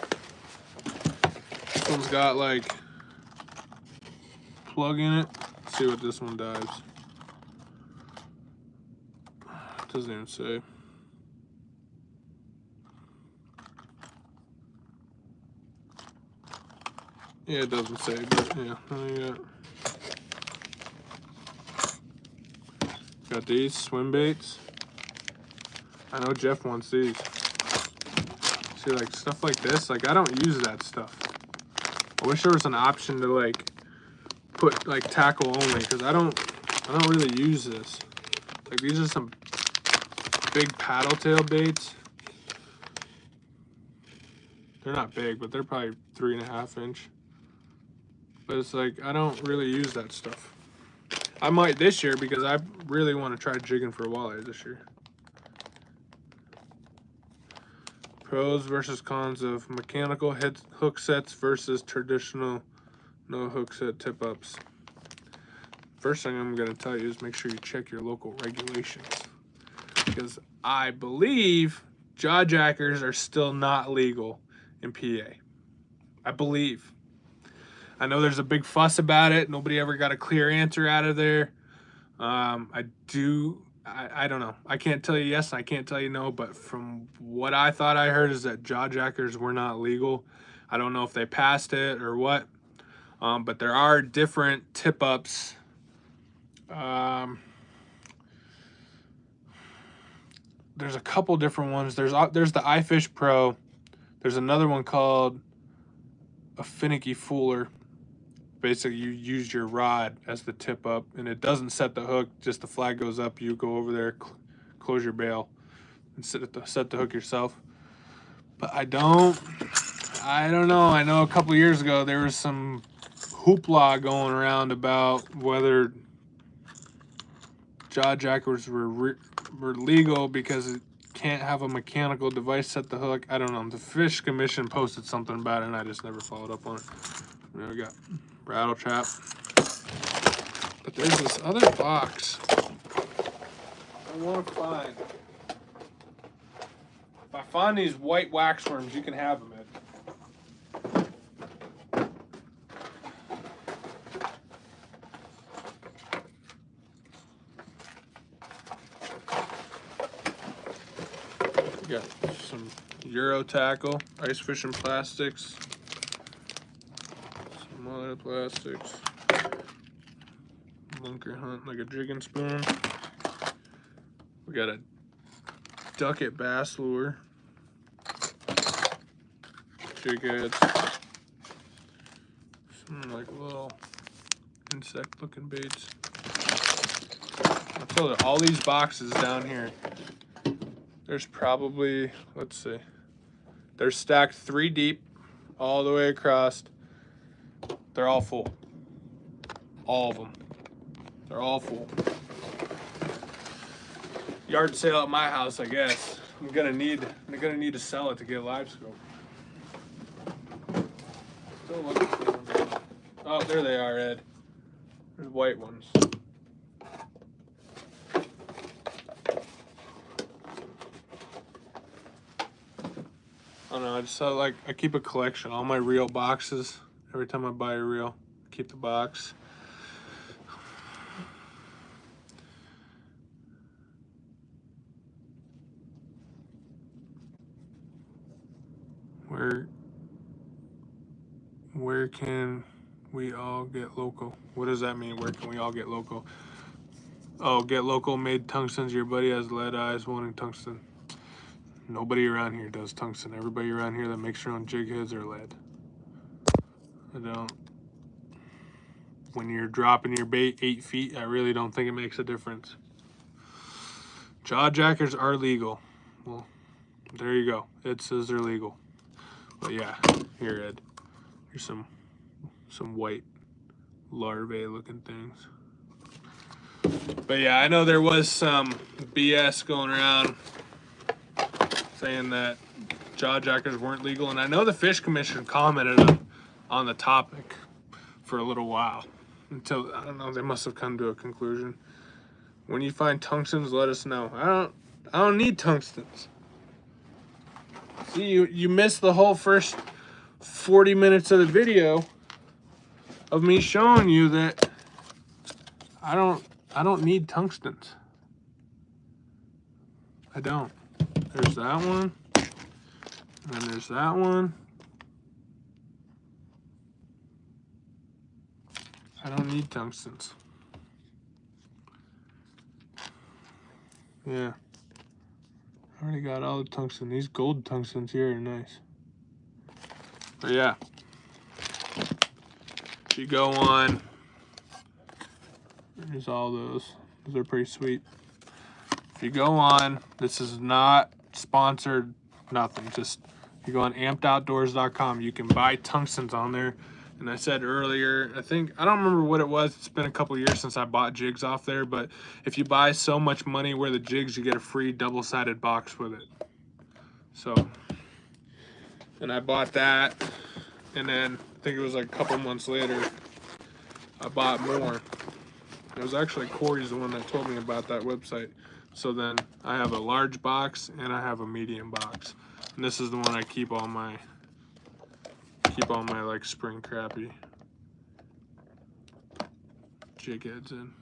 this one's got like plug in it. Let's see what this one dives. It doesn't even say. Yeah, it doesn't say, but yeah. Got these swim baits. I know Jeff wants these. See, like stuff like this, like I don't use that stuff. I wish there was an option to like put like tackle only, because I don't really use this. Like these are some big paddle tail baits. They're not big, but they're probably 3.5 inch. But it's like I don't really use that stuff. I might this year because I really want to try jigging for walleye this year. Pros versus cons of mechanical hook sets versus traditional no hook set tip ups. First thing I'm going to tell you is make sure you check your local regulations, because I believe jaw jackers are still not legal in PA. I believe. I know there's a big fuss about it. Nobody ever got a clear answer out of there. I don't know. I can't tell you yes, I can't tell you no, but from what I thought I heard is that jaw jackers were not legal. I don't know if they passed it or what, but there are different tip ups. There's a couple different ones. There's the iFish Pro. There's another one called a finicky fooler. Basically, you use your rod as the tip up, and it doesn't set the hook. Just the flag goes up. You go over there, close your bail, and set the hook yourself. But I don't know. I know a couple years ago there was some hoopla going around about whether jaw jackers were legal because it can't have a mechanical device set the hook. I don't know. The Fish Commission posted something about it, and I just never followed up on it. There we got rattle trap. But there's this other box I want to find. If I find these white waxworms, you can have them, Ed. We got some Euro tackle, ice fishing plastics, some other plastics, bunker hunt like a jigging spoon. We got a Ducket bass lure, jig heads, some like little insect looking baits. I told you, all these boxes down here, there's probably, let's see, they're stacked 3 deep all the way across. They're all full. All of them. They're all full. Yard sale at my house, I guess. I'm gonna need to sell it to get live scope. Still looking for them. Oh, there they are, Ed. There's white ones. I don't know, I just saw, like, I keep a collection. All my reel boxes. Every time I buy a reel, I keep the box. Where can we all get local? What does that mean? Where can we all get local? Oh, get local made tungstens. Your buddy has lead eyes wanting tungsten. Nobody around here does tungsten. Everybody around here that makes their own jig heads are lead. I don't. When you're dropping your bait 8 feet, I really don't think it makes a difference. Jawjackers are legal. Well, there you go. It says they're legal. But yeah, here, Ed. Here's some white larvae looking things. But yeah, I know there was some BS going around saying that jawjackers weren't legal, and I know the Fish Commission commented on the topic for a little while until, I don't know, they must have come to a conclusion. When you find tungstens, let us know. I don't need tungstens. See, you missed the whole first 40 minutes of the video of me showing you that I don't need tungstens. I don't. There's that one. And then there's that one. I don't need tungstens. Yeah. I already got all the tungsten. These gold tungstens here are nice. But yeah. If you go on, there's all those. Those are pretty sweet. If you go on, this is not sponsored, nothing. Just, you go on ampedoutdoors.com, you can buy tungstens on there. And I said earlier, I don't remember what it was. It's been a couple years since I bought jigs off there, but if you buy so much money worth of jigs, you get a free double-sided box with it. So, and I bought that, and then I think it was like a couple months later, I bought more. It was actually Corey's the one that told me about that website. So then I have a large box and I have a medium box. And this is the one I keep all my like spring crappie jig heads in.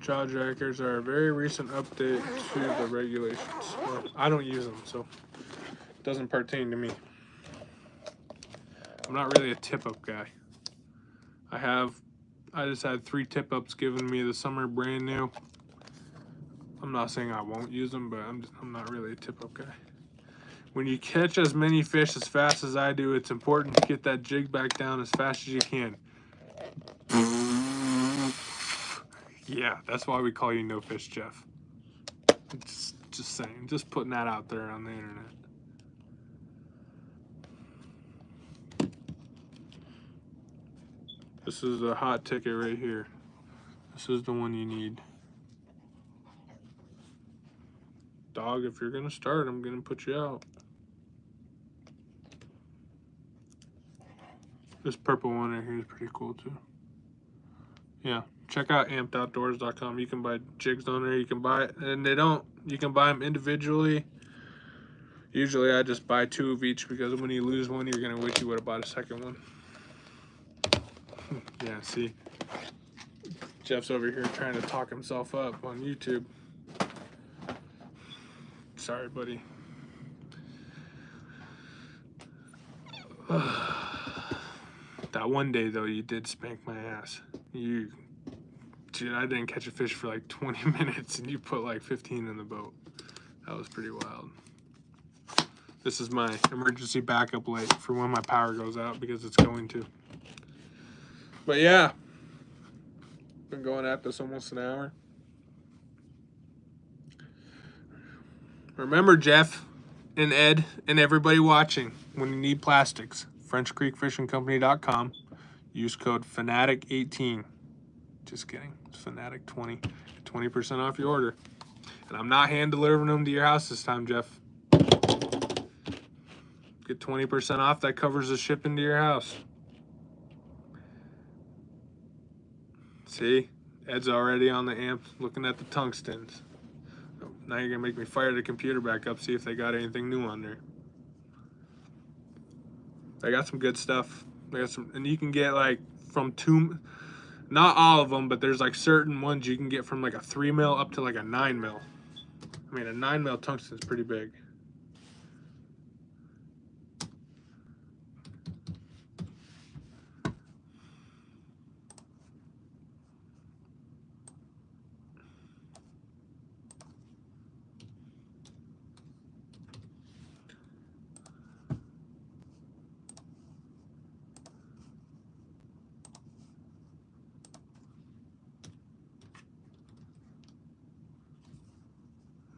Jawjackers are a very recent update to the regulations. Well, I don't use them, so it doesn't pertain to me. I'm not really a tip-up guy. I just had 3 tip-ups given me this summer, brand new. I'm not saying I won't use them, but I'm not really a tip-up guy. When you catch as many fish as fast as I do, it's important to get that jig back down as fast as you can. Yeah, that's why we call you No Fish Jeff. Just saying, just putting that out there on the internet. This is a hot ticket right here. This is the one you need. Dog, if you're gonna start, I'm gonna put you out. This purple one right here is pretty cool too. Yeah, check out ampedoutdoors.com. You can buy jigs on there. You can buy it, and you can buy them individually. Usually I just buy 2 of each because when you lose one, you're gonna wish you would have bought a second one. Yeah, see, Jeff's over here trying to talk himself up on YouTube. Sorry, buddy. That one day though, you did spank my ass. Dude, I didn't catch a fish for like 20 minutes and you put like 15 in the boat. That was pretty wild. This is my emergency backup light for when my power goes out, because it's going to. But yeah, been going at this almost an hour. Remember, Jeff and Ed and everybody watching, when you need plastics, FrenchCreekFishingCompany.com. Use code Fanatic18. Just kidding. It's Fanatic20. 20% off your order. And I'm not hand delivering them to your house this time, Jeff. Get 20% off. That covers the shipping to your house. See? Ed's already on the amp looking at the tungstens. Now you're going to make me fire the computer back up, see if they got anything new on there. They got some good stuff. They got some, and you can get like from 2, not all of them, but there's like certain ones you can get from like a 3 mil up to like a 9 mil. I mean, a 9 mil tungsten is pretty big.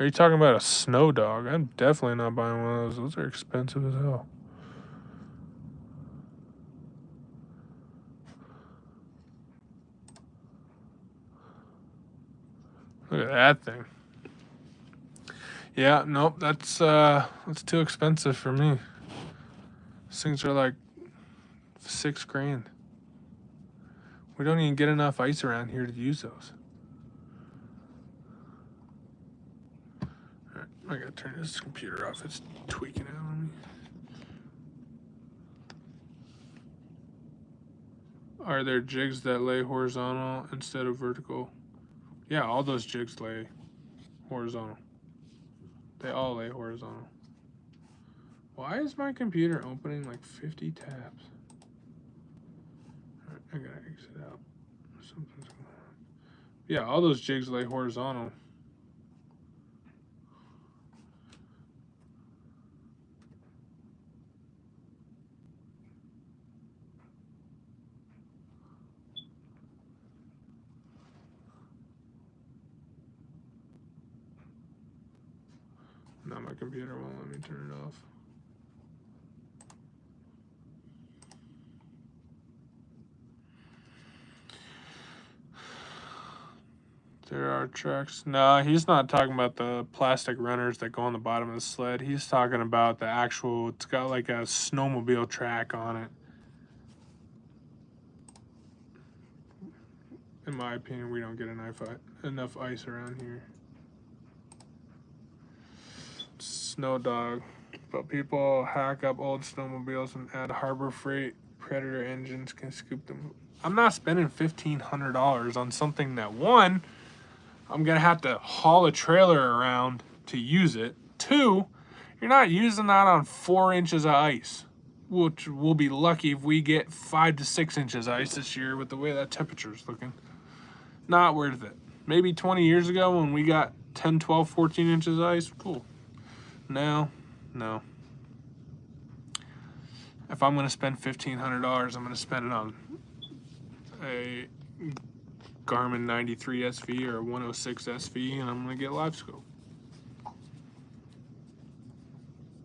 Are you talking about a Snow Dog? I'm definitely not buying one of those. Those are expensive as hell. Look at that thing. Yeah, nope, that's too expensive for me. These things are like $6 grand. We don't even get enough ice around here to use those. Alright, I gotta turn this computer off. It's tweaking out on me. Are there jigs that lay horizontal instead of vertical? Yeah, all those jigs lay horizontal. They all lay horizontal. Why is my computer opening like 50 tabs? Alright, I gotta exit out. Something's going on. Yeah, all those jigs lay horizontal. Now my computer won't let me turn it off. There are tracks. No, he's not talking about the plastic runners that go on the bottom of the sled. He's talking about the actual, it's got like a snowmobile track on it. In my opinion, we don't get enough ice around here. Snow Dog. But people hack up old snowmobiles and add Harbor Freight Predator engines, can scoop them. I'm not spending $1,500 on something that, one, I'm going to have to haul a trailer around to use it. Two, you're not using that on 4 inches of ice, which we'll be lucky if we get 5 to 6 inches of ice this year with the way that temperature is looking. Not worth it. Maybe 20 years ago when we got 10, 12, 14 inches of ice, cool. Now, no. If I'm going to spend $1,500, I'm going to spend it on a Garmin 93 SV or 106 SV, and I'm going to get LiveScope.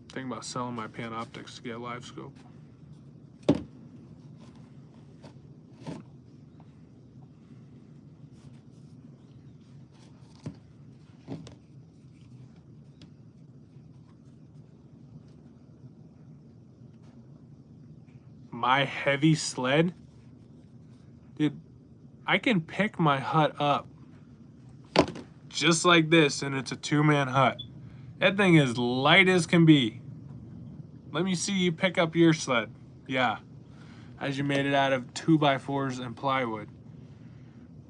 Thinking about selling my Panoptix to get LiveScope. My heavy sled? Dude, I can pick my hut up just like this, and it's a 2-man hut. That thing is light as can be. Let me see you pick up your sled. Yeah. As you made it out of 2x4s and plywood.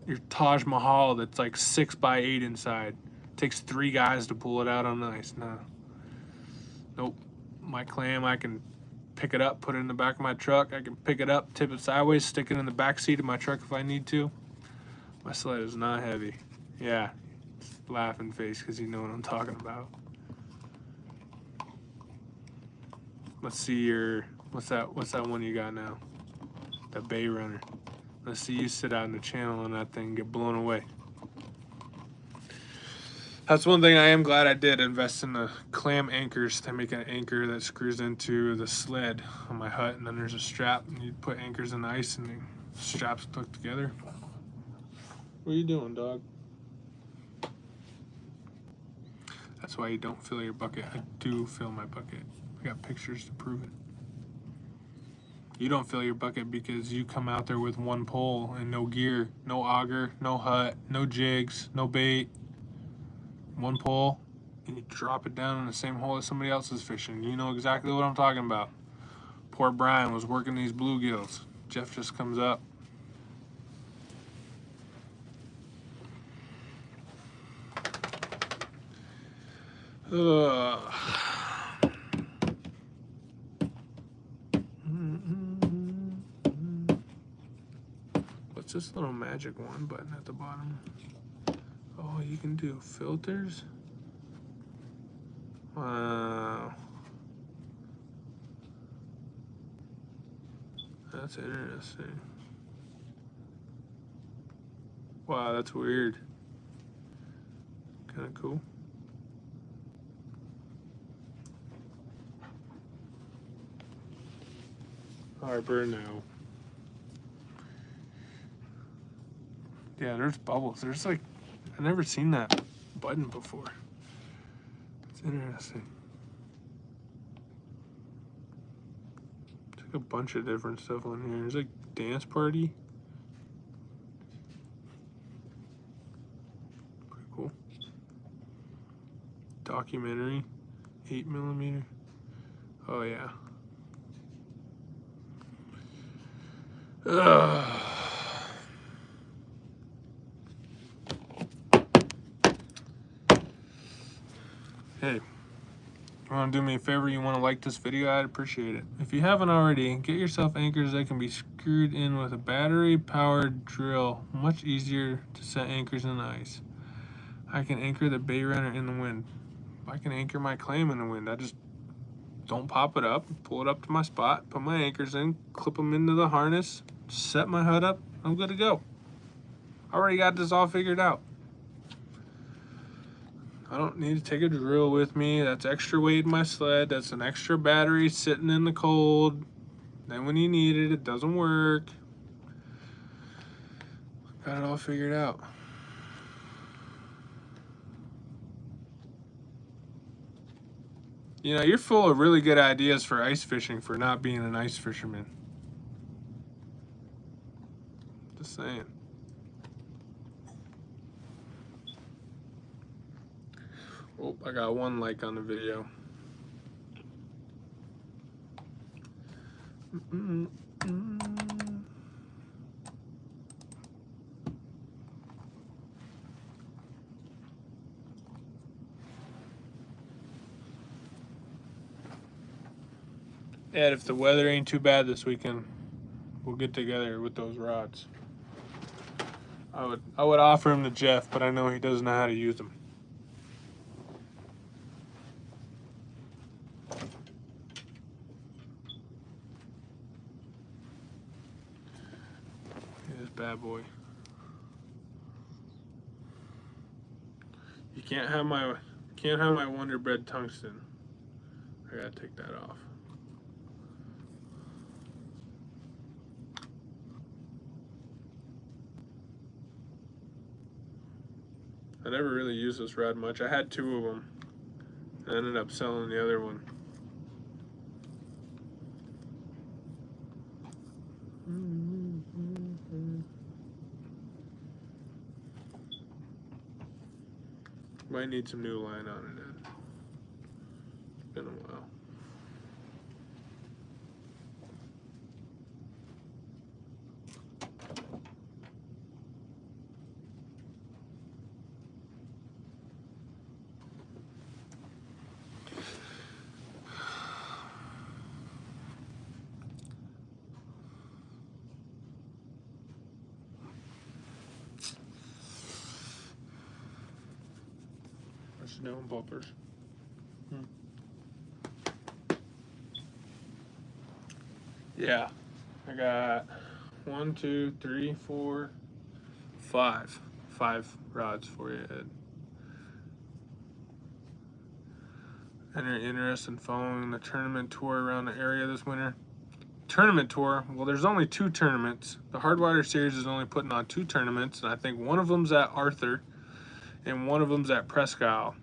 Your Taj Mahal that's like 6x8 inside. Takes 3 guys to pull it out on ice. No. Nope. My clam, I can pick it up, put it in the back of my truck. I can pick it up, tip it sideways, stick it in the back seat of my truck if I need to. My sled is not heavy. Yeah. Laughing face because you know what I'm talking about. Let's see your, what's that one you got now? That Bay Runner. Let's see you sit out in the channel on that thing and get blown away. That's one thing I am glad I did, invest in the clam anchors to make an anchor that screws into the sled on my hut, and then there's a strap, and you put anchors in the ice and the straps hook together. What are you doing, dog? That's why you don't fill your bucket. I do fill my bucket. I got pictures to prove it. You don't fill your bucket because you come out there with one pole and no gear, no auger, no hut, no jigs, no bait. One pole, and you drop it down in the same hole as somebody else is fishing. You know exactly what I'm talking about. Poor Brian was working these bluegills. Jeff just comes up. What's this little magic one button at the bottom? Oh, you can do filters? Wow. That's interesting. Wow, that's weird. Kind of cool. Harbor, no. Yeah, there's bubbles. There's like, I've never seen that button before. It's interesting. It's like a bunch of different stuff on here. There's like dance party. Pretty cool. Documentary, 8mm. Oh yeah. Ugh. Hey, you want to do me a favor? You want to like this video? I'd appreciate it. If you haven't already, get yourself anchors that can be screwed in with a battery-powered drill. Much easier to set anchors in the ice. I can anchor the Bay Runner in the wind. I can anchor my clam in the wind. I just don't pop it up, pull it up to my spot, put my anchors in, clip them into the harness, set my HUD up, I'm good to go. I already got this all figured out. I don't need to take a drill with me. That's extra weight in my sled. That's an extra battery sitting in the cold. Then when you need it, it doesn't work. Got it all figured out. You know, you're full of really good ideas for ice fishing for not being an ice fisherman. Just saying. Oh, I got 1 like on the video. Ed, if the weather ain't too bad this weekend, we'll get together with those rods. I would offer him to Jeff, but I know he doesn't know how to use them. This bad boy. You can't have my Wonder Bread tungsten. I gotta take that off. I never really used this rod much. I had 2 of them. I ended up selling the other one. Might need some new line on it, Ed. It's been a while. Snow and bumpers. Yeah, I got 1, 2, 3, 4, 5. 5 rods for you, Ed. And you're interested in following the tournament tour around the area this winter? Tournament tour? Well, there's only 2 tournaments. The Hardwater Series is only putting on 2 tournaments, and I think one of them's at Arthur, and one of them's at Presque Isle.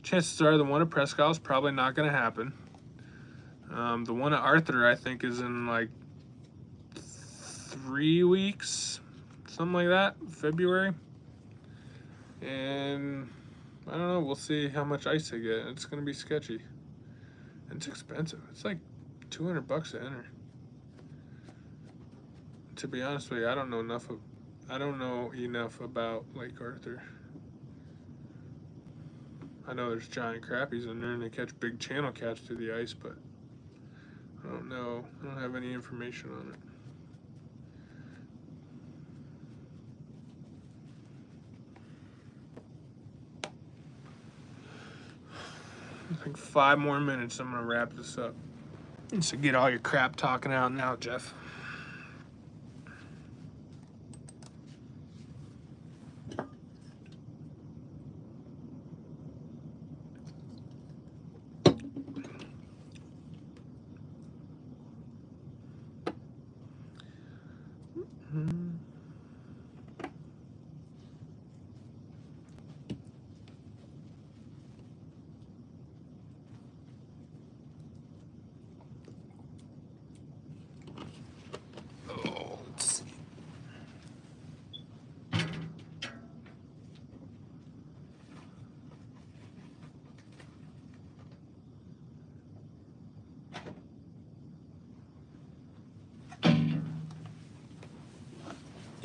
Chances are the one at Presque Isle is probably not going to happen. The one at Arthur, I think, is in like 3 weeks, something like that, February. And I don't know, we'll see how much ice they get. It's going to be sketchy. And it's expensive. It's like $200 to enter. To be honest with you, I don't know enough about Lake Arthur. I know there's giant crappies in there and they catch big channel cats through the ice, but I don't know. I don't have any information on it. I think 5 more minutes, I'm gonna wrap this up. So get all your crap talking out now, Jeff.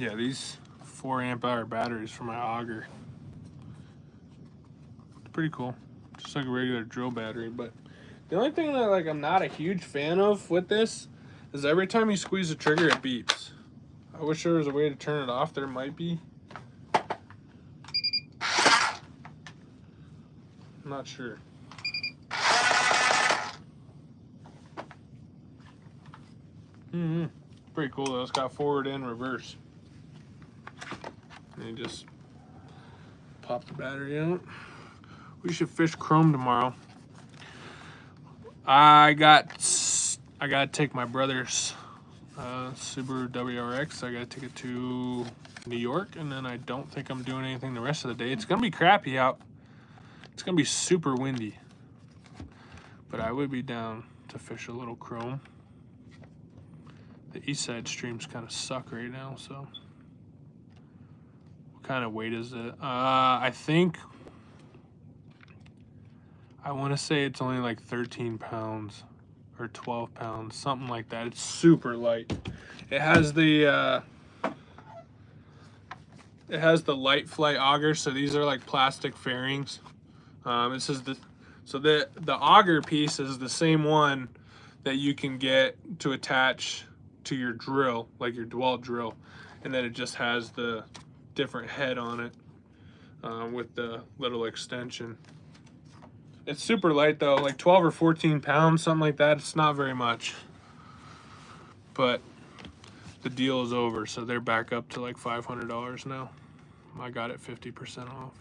Yeah, these 4 amp hour batteries for my auger. It's pretty cool. Just like a regular drill battery, but the only thing that like I'm not a huge fan of with this is every time you squeeze the trigger it beeps. I wish there was a way to turn it off. There might be. I'm not sure. Pretty cool though. It's got forward and reverse. And you just pop the battery out. We should fish chrome tomorrow. I gotta take my brother's Subaru WRX. I gotta take it to New York, and then I don't think I'm doing anything the rest of the day. It's gonna be crappy out. It's gonna be super windy, but I would be down to fish a little chrome. The east side streams kind of suck right now, so what kind of weight is it? I think I want to say it's only like 13 pounds or 12 pounds, something like that. It's super light. It has the light flight auger, so these are like plastic fairings. This is the auger piece is the same one that you can get to attach to your drill, like your DeWalt drill, and then it just has the different head on it with the little extension. It's super light though, like 12 or 14 pounds, something like that. It's not very much, but the deal is over, so they're back up to like $500 now. I got it 50% off.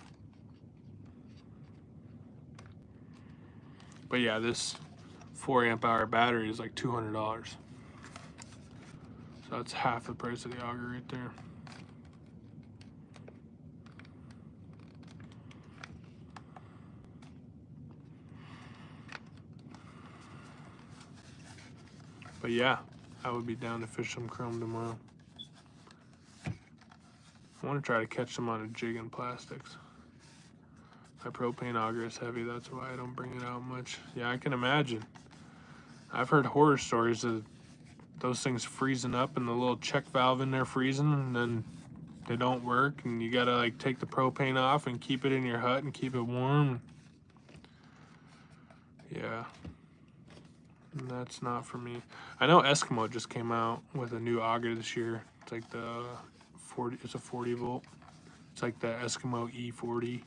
But yeah, this 4 amp hour battery is like $200. So that's half the price of the auger right there. But yeah, I would be down to fish some chrome tomorrow. I want to try to catch them on a jig and plastics. My propane auger is heavy, that's why I don't bring it out much. Yeah, I can imagine. I've heard horror stories of those things freezing up and the little check valve in there freezing, and then they don't work, and you gotta like take the propane off and keep it in your hut and keep it warm. Yeah, and that's not for me. I know Eskimo just came out with a new auger this year. It's like the 40. It's a 40 volt. It's like the Eskimo E40.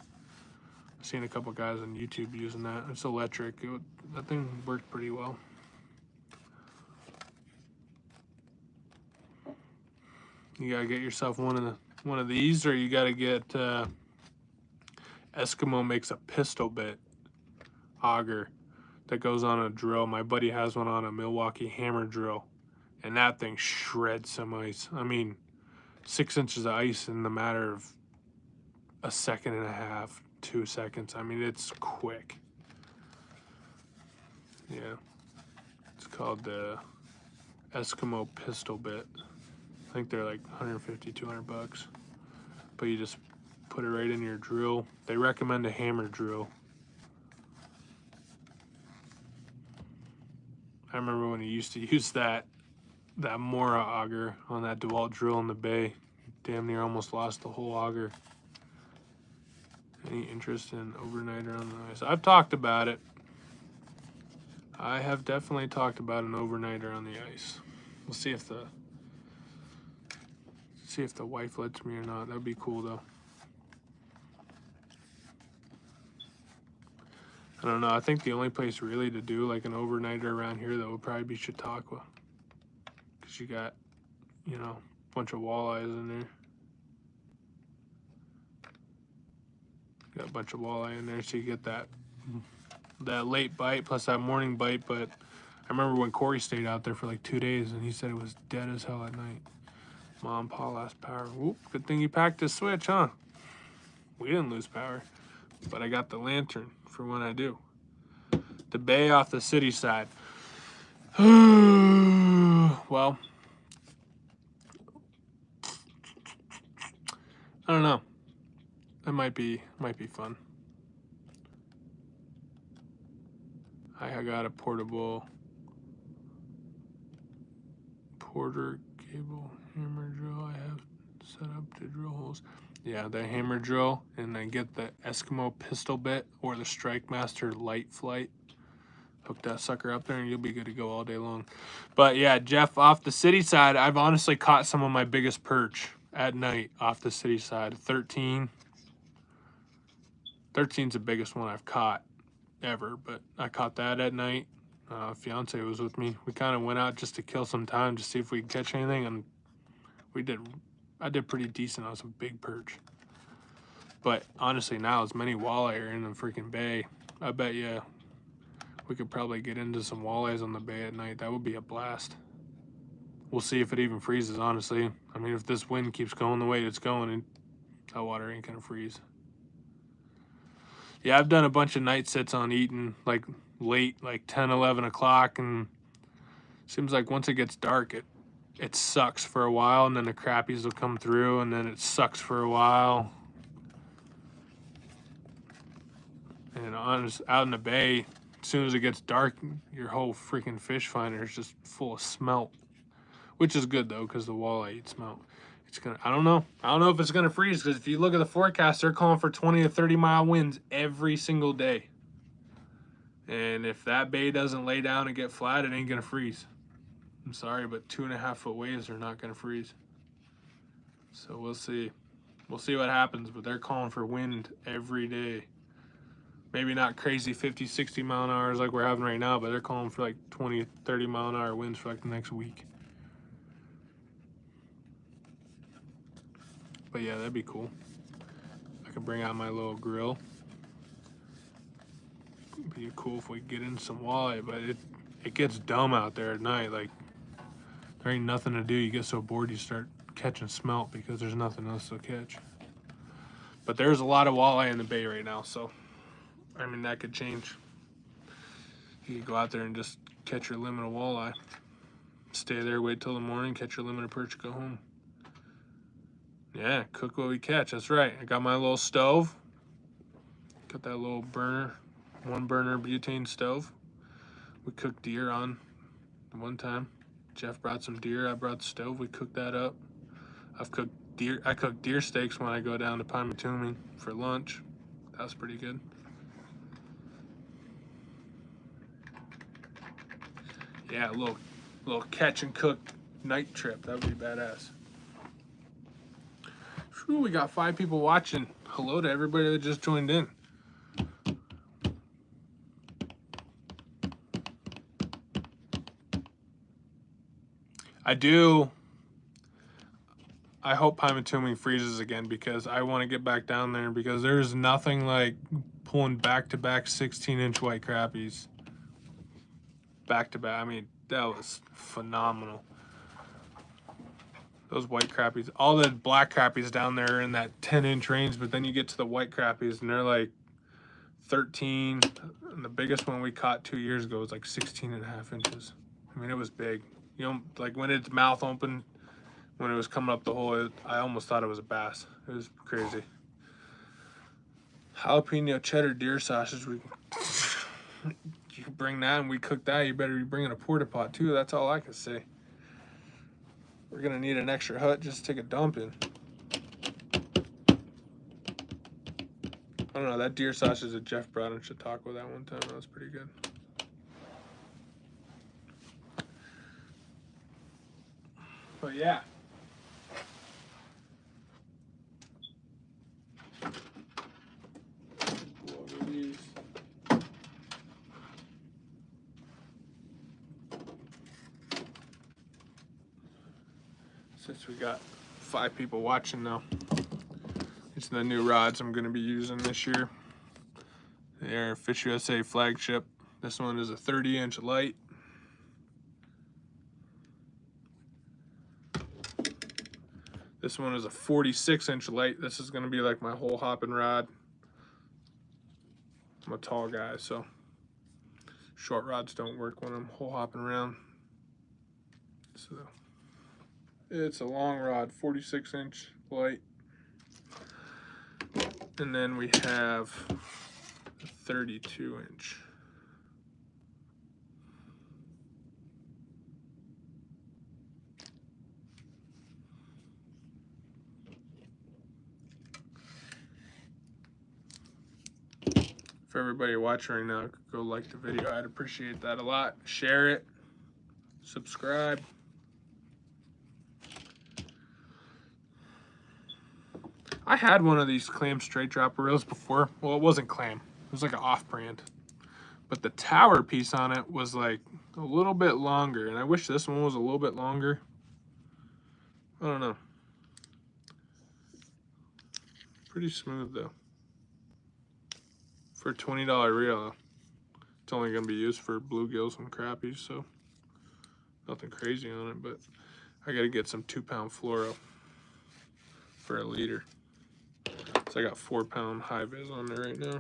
I've seen a couple guys on YouTube using that. It's electric. That thing worked pretty well. You gotta get yourself one of these, or you gotta get Eskimo makes a pistol bit auger that goes on a drill. My buddy has one on a Milwaukee hammer drill, and that thing shreds some ice. I mean, 6 inches of ice in the matter of a second and a half, 2 seconds. I mean, it's quick. Yeah, it's called the Eskimo pistol bit. I think they're like 150, 200 bucks. But you just put it right in your drill. They recommend a hammer drill. I remember when he used to use that Mora auger on that DeWalt drill in the bay. Damn near almost lost the whole auger. Any interest in overnighter on the ice? I've talked about it. I have definitely talked about an overnighter on the ice. We'll see if the wife lets me or not. That'd be cool though. I don't know. I think the only place really to do like an overnighter around here though would probably be Chautauqua, because you got, you know, a bunch of walleyes in there. Got a bunch of walleye in there, so you get that late bite plus that morning bite. But I remember when Corey stayed out there for like 2 days, and he said it was dead as hell at night. Mom, Pa lost power. Whoop! Good thing you packed the switch, huh? We didn't lose power, but I got the lantern for when I do. The bay off the city side. Well, I don't know. It might be fun. I got a portable Porter cable hammer drill. I have Set up to drill holes. Yeah, the hammer drill, and then get the Eskimo pistol bit or the Strike Master Light Flight. Hook that sucker up there and you'll be good to go all day long. But yeah, Jeff, off the city side, I've honestly caught some of my biggest perch at night off the city side. 13. 13's the biggest one I've caught ever, but I caught that at night. Fiance was with me. We kind of went out just to kill some time to see if we could catch anything, and I did pretty decent on some big perch. But honestly, now as many walleye are in the freaking bay, I bet you we could probably get into some walleyes on the bay at night. That would be a blast. We'll see if it even freezes, honestly. I mean, if this wind keeps going the way it's going, that water ain't gonna freeze. Yeah, I've done a bunch of night sits on Eaton, like late, like 10, 11 o'clock, and seems like once it gets dark, it sucks for a while, and then the crappies will come through, and then it sucks for a while. And out in the bay, as soon as it gets dark, your whole freaking fish finder is just full of smelt, which is good though, because the walleye eat smelt. I don't know if it's gonna freeze, because if you look at the forecast, they're calling for 20 to 30 mile winds every single day. And if that bay doesn't lay down and get flat, it ain't gonna freeze. I'm sorry, but 2.5 foot waves are not gonna freeze. So we'll see. We'll see what happens, but they're calling for wind every day. Maybe not crazy 50, 60 mile an hour like we're having right now, but they're calling for like 20, 30 mile an hour winds for like the next week. But yeah, that'd be cool. I could bring out my little grill. It'd be cool if we get in some walleye, but it gets dumb out there at night. Like, there ain't nothing to do. You get so bored you start catching smelt because there's nothing else to catch. But there's a lot of walleye in the bay right now, so I mean, that could change. You could go out there and just catch your limit of walleye. Stay there, wait till the morning, catch your limit of perch, go home. Yeah, cook what we catch. That's right. I got my little stove. Got that little burner, 1-burner butane stove. We cooked deer on one time. Jeff brought some deer. I brought the stove. We cooked that up. I cook deer steaks when I go down to Pymatuning for lunch. That was pretty good. Yeah, a little catch and cook night trip. That would be badass. Whew, we got 5 people watching. Hello to everybody that just joined in. I hope Pymatuning freezes again, because I want to get back down there, because there's nothing like pulling back-to-back 16-inch white crappies. Back-to-back. I mean, that was phenomenal. Those white crappies. All the black crappies down there are in that 10-inch range, but then you get to the white crappies, and they're like 13. And the biggest one we caught 2 years ago was like 16.5 inches. I mean, it was big. You know, like when its mouth opened, when it was coming up the hole, I almost thought it was a bass. It was crazy. Jalapeno cheddar deer sausage. You bring that and we cook that. You better be bringing a porta pot too. That's all I can say. We're gonna need an extra hut just to take a dump in. I don't know, that deer sausage that Jeff brought in Chautauqua that one time, that was pretty good. But yeah. Since we got 5 people watching now. These are the new rods I'm going to be using this year. They are Fish USA flagship. This one is a 30-inch light. This one is a 46-inch light. This is going to be like my hole hopping rod. I'm a tall guy, so short rods don't work when I'm hole hopping around. So it's a long rod, 46-inch light. And then we have a 32-inch. everybody watching right now could go like the video, I'd appreciate that a lot. Share it, subscribe. I had one of these clam straight dropper reels before. Well, it wasn't clam. It was like an off-brand. But the tower piece on it was like a little bit longer. And I wish this one was a little bit longer. I don't know. Pretty smooth though. For a $20 reel, it's only going to be used for bluegills and crappies, so nothing crazy on it. But I got to get some 2-pound fluoro for a leader. So I got 4-pound high vis on there right now.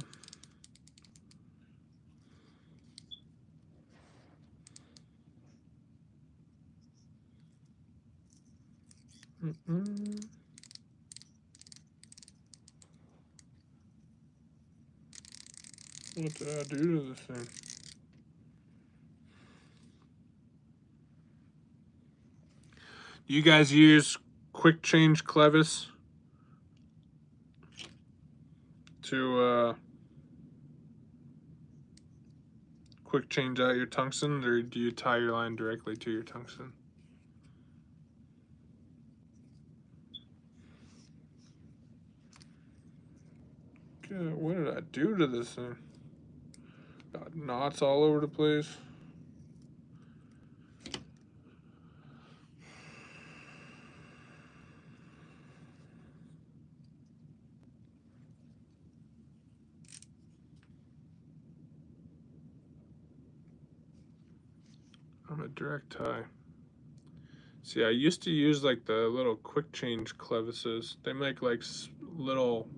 What did I do to this thing? Do you guys use quick change clevis to quick change out your tungsten, or do you tie your line directly to your tungsten? God, what did I do to this thing? Got knots all over the place. I'm a direct tie. See, I used to use like the little quick change clevises. They make like little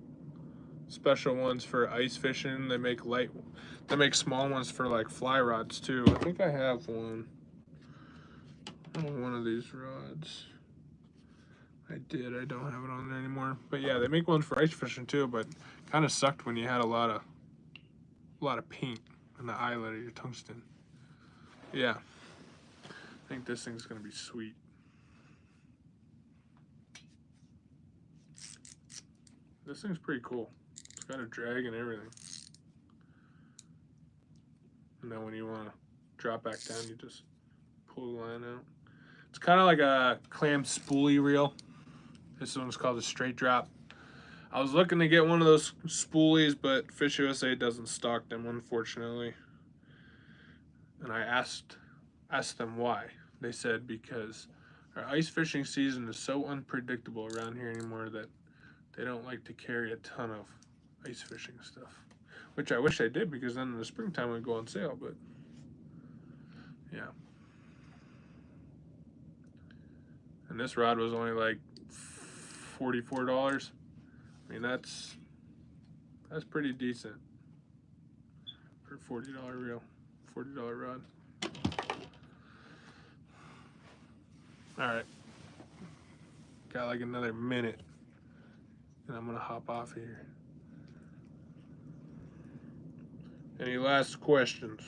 special ones for ice fishing. They make small ones for like fly rods too. I think I have one. One of these rods. I did. I don't have it on there anymore. But yeah, they make ones for ice fishing too. But kind of sucked when you had a lot of paint in the eyelet of your tungsten. Yeah, I think this thing's gonna be sweet. This thing's pretty cool. It's got a drag and everything. And then when you want to drop back down, you just pull the line out. It's kind of like a clam spoolie reel. This one's called a straight drop. I was looking to get one of those spoolies, but Fish USA doesn't stock them, unfortunately. And I asked them why. They said because our ice fishing season is so unpredictable around here anymore that they don't like to carry a ton of ice fishing stuff. Which I wish I did, because then in the springtime would go on sale, but yeah. And this rod was only like $44. I mean, that's pretty decent for a $40 reel, $40 rod. All right, got like another minute, and I'm gonna hop off of here. Any last questions?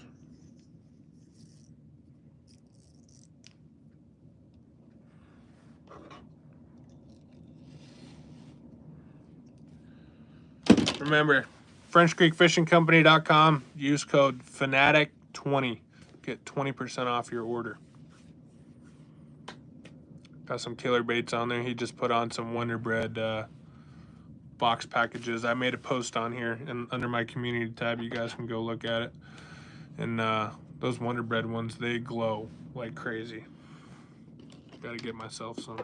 Remember, FrenchCreekFishingCompany.com. Use code Fanatic20. Get 20% off your order. Got some killer baits on there. He just put on some Wonder Bread box packages. I made a post on here, and under my community tab, you guys can go look at it. And those Wonder Bread ones, they glow like crazy. Gotta get myself some.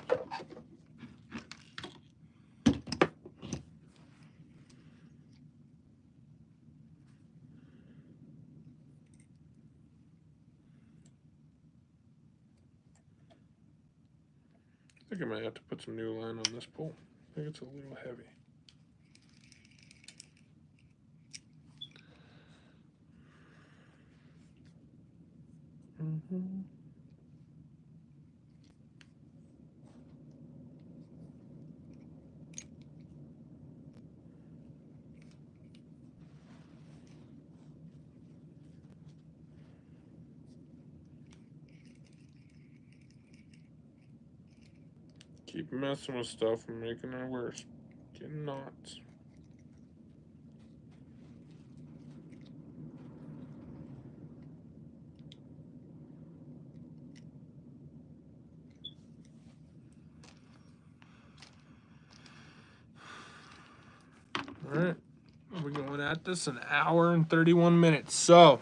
I think I might have to put some new line on this pole. I think it's a little heavy. Keep messing with stuff and making it worse. Getting knots. All right. We're going at this an hour and 31 minutes. So,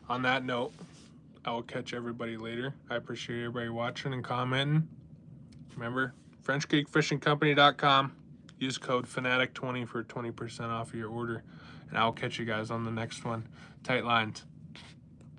on that note, I will catch everybody later. I appreciate everybody watching and commenting. Remember, FrenchCreekFishingCompany.com. Use code Fanatic20 for 20% off of your order. And I'll catch you guys on the next one. Tight lines.